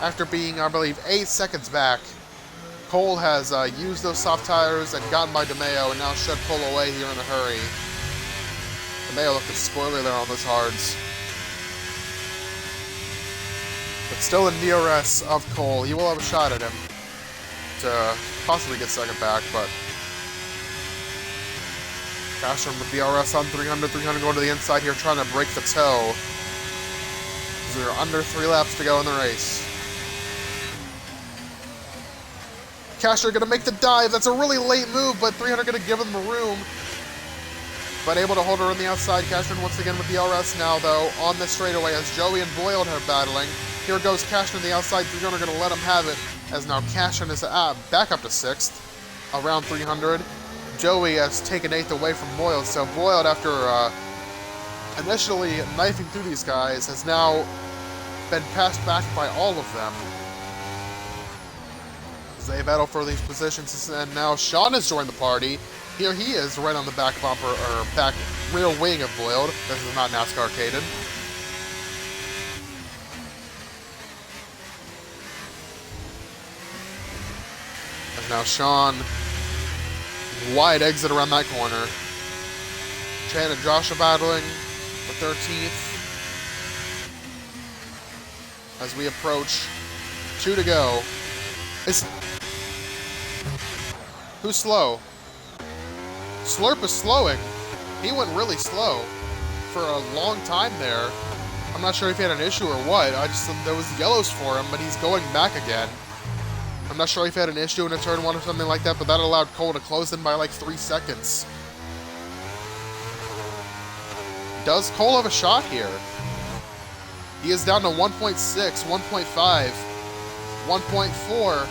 After being, I believe, 8 seconds back. Cole has used those soft tires and gotten by Demeo and now should pull away here in a hurry. Demeo looking spoiler there on those hards. But still in DRS of Cole. He will have a shot at him to possibly get 2nd back, but Castron with DRS on 300. 300 going to the inside here trying to break the toe. There are under 3 laps to go in the race. Castro going to make the dive. That's a really late move, but 300 going to give him the room. But able to hold her on the outside. Castro once again with the RS now, though, on the straightaway as Joey and Boyle are battling. Here goes Castro on the outside. 300 going to let him have it, as now Castro is back up to 6th, around 300. Joey has taken 8th away from Boyle, so Boyle, after initially knifing through these guys, has now been passed back by all of them. They battle for these positions, and now Sean has joined the party. Here he is, right on the back bumper, or back rear wing of Boyle. This is not NASCAR-cated. And now Sean, wide exit around that corner. Chan and Josh are battling for 13th. As we approach 2 to go. Who's slow? Slurp is slowing. He went really slow for a long time there. I'm not sure if he had an issue or what. There was yellows for him, but he's going back again. I'm not sure if he had an issue in a turn 1 or something like that, but that allowed Cole to close in by like 3 seconds. Does Cole have a shot here? He is down to 1.6, 1.5, 1.4.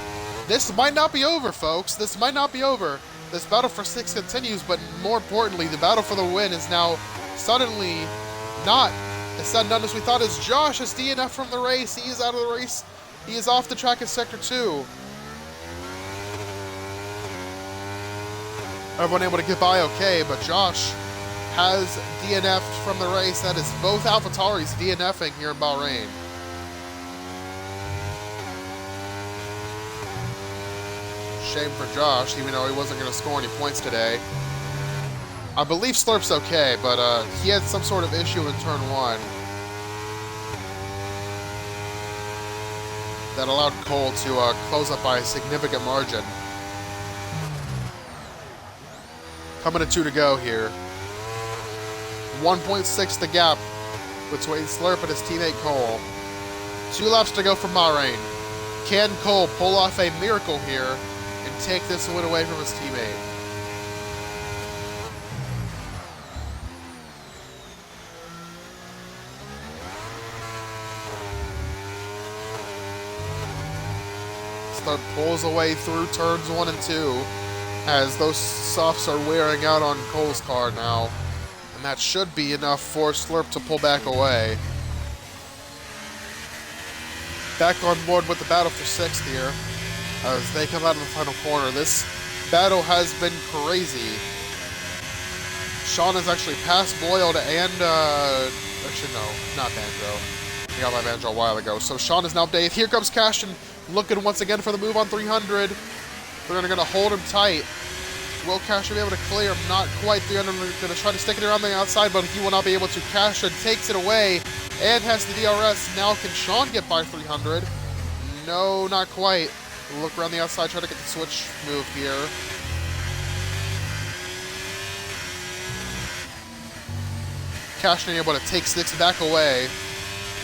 This might not be over, folks. This might not be over. This battle for 6 continues, but more importantly, the battle for the win is now suddenly not as sudden done as we thought, as Josh has DNF from the race. He is out of the race. He is off the track in Sector 2. Everyone able to get by okay, but Josh has DNF'd from the race. That is both AlphaTauris DNFing here in Bahrain. Shame for Josh, even though he wasn't going to score any points today. I believe Slurp's okay, but he had some sort of issue in turn 1 that allowed Cole to close up by a significant margin. Coming to 2 to go here. 1.6 the gap between Slurp and his teammate Cole. 2 laps to go from Bahrain. Can Cole pull off a miracle here and take this win away from his teammate? Slurp pulls away through turns 1 and 2 as those softs are wearing out on Cole's car now. And that should be enough for Slurp to pull back away. Back on board with the battle for 6th here as they come out of the final corner. This battle has been crazy. Sean has actually passed Boyle and, actually no, not Banjo. I got my Banjo a while ago. So Sean is now up to 8th. Here comes Cashin looking once again for the move on 300. They're going to hold him tight. Will Cashin be able to clear him? Not quite. They're going to try to stick it around the outside, but he will not be able to. Cashin takes it away and has the DRS. Now can Sean get by 300? No, not quite. Look around the outside, try to get the switch move here. Cashin able to take 6 back away.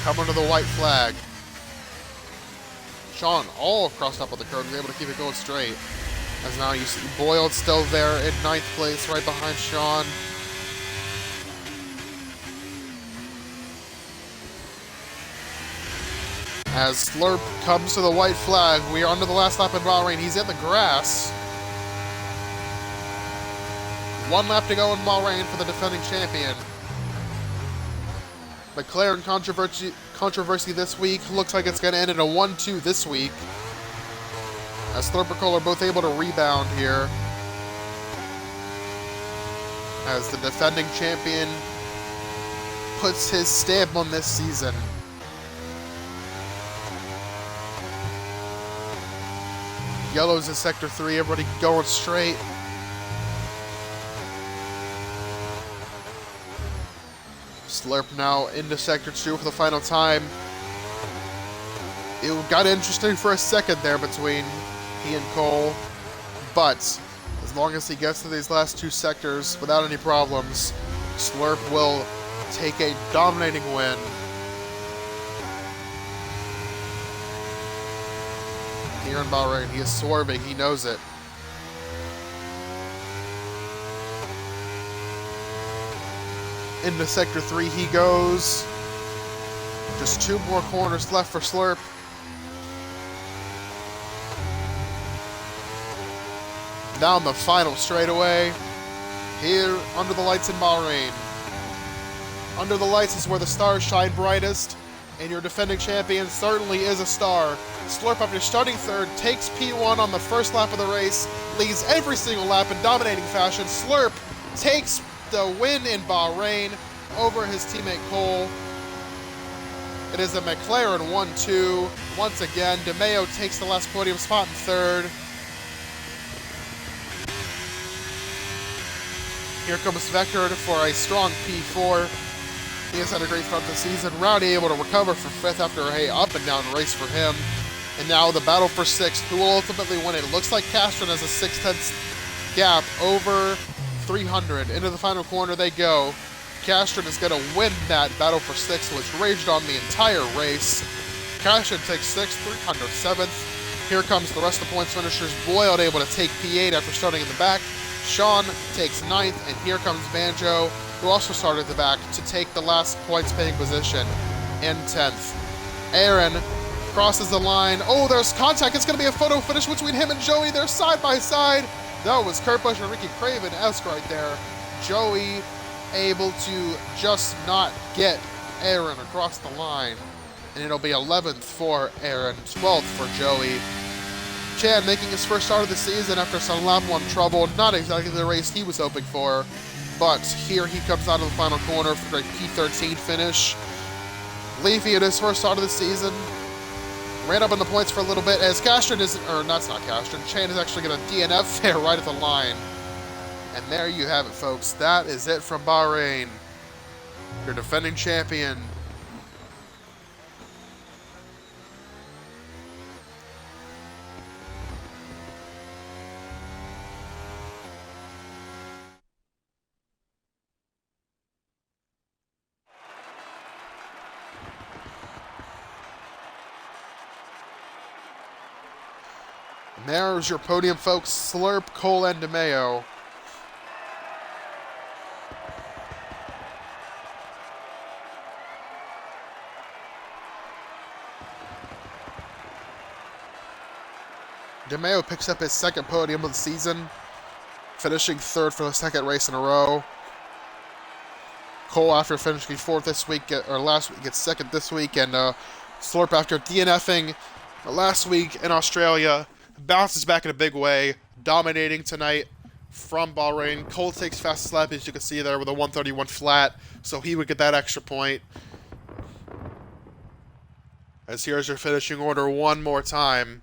Come under the white flag. Sean all crossed up on the curb, was able to keep it going straight. As now you see Boyle still there in 9th place, right behind Sean. As Slurp comes to the white flag, we are under the last lap in Bahrain. He's in the grass. 1 lap to go in Bahrain for the defending champion. McLaren controversy this week. Looks like it's going to end in a 1-2 this week. As Slurp and Cole are both able to rebound here. As the defending champion puts his stamp on this season. Yellow's in Sector 3, everybody going straight. Slurp now into Sector 2 for the final time. It got interesting for a second there between he and Cole, but as long as he gets to these last 2 sectors without any problems, Slurp will take a dominating win. Here in Bahrain, he is swerving, he knows it. Into Sector 3 he goes. Just 2 more corners left for Slurp. Down the final straightaway. Here under the lights in Bahrain. Under the lights is where the stars shine brightest. And your defending champion certainly is a star. Slurp, after starting 3rd, takes P1 on the first lap of the race, leads every single lap in dominating fashion. Slurp takes the win in Bahrain over his teammate Cole. It is a McLaren 1-2. Once again, Demeo takes the last podium spot in 3rd. Here comes Vector for a strong P4. He has had a great start to the season. Rowdy able to recover for 5th after a up-and-down race for him. And now the battle for 6th. Who will ultimately win it? It looks like Castron has a 6/10 gap over 300. Into the final corner they go. Castron is going to win that battle for 6th, which raged on the entire race. Castron takes 6th, 300 7th. Here comes the rest of the points finishers. Boyle able to take P8 after starting in the back. Sean takes 9th, and here comes Banjo, who also started at the back, to take the last points paying position in 10th. Aaron crosses the line. Oh, there's contact. It's going to be a photo finish between him and Joey. They're side by side. That was Kurt Busch and Ricky Craven-esque right there. Joey able to just not get Aaron across the line. And it'll be 11th for Aaron, 12th for Joey. Chan making his first start of the season after some lap 1 trouble. Not exactly the race he was hoping for. But here he comes out of the final corner for a P13 finish. Leafy in his first start of the season ran up on the points for a little bit as Castron is, or that's not Castron, Chan is actually going to DNF there right at the line. And there you have it, folks. That is it from Bahrain. Your defending champion. And there's your podium, folks. Slurp, Cole, and Demeo. Demeo picks up his second podium of the season, finishing third for the second race in a row. Cole, after finishing fourth this week, or last week, gets second this week, and Slurp, after DNFing last week in Australia, bounces back in a big way, dominating tonight from Bahrain. Cole takes fastest lap, as you can see there, with a 131 flat, so he would get that extra point. As here's your finishing order one more time.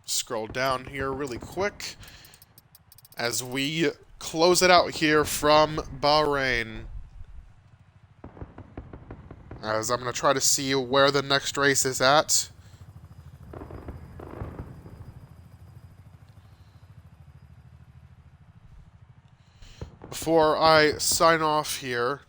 Scroll down here really quick as we close it out here from Bahrain. As I'm going to try to see where the next race is at. Before I sign off here,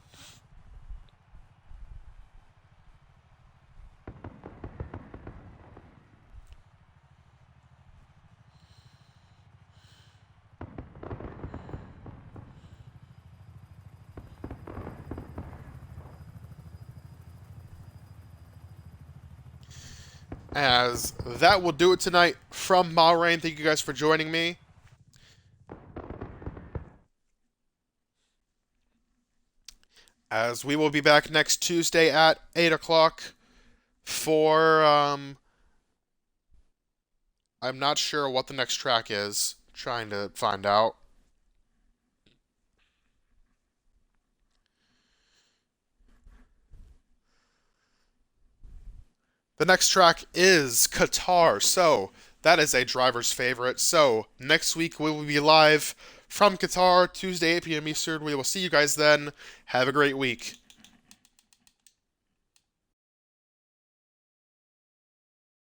as that will do it tonight from Bahrain. Thank you guys for joining me. As we will be back next Tuesday at 8 o'clock for, I'm not sure what the next track is. Trying to find out. The next track is Qatar, so that is a driver's favorite. So next week we will be live from Qatar, Tuesday 8 p.m. Eastern. We will see you guys then. Have a great week.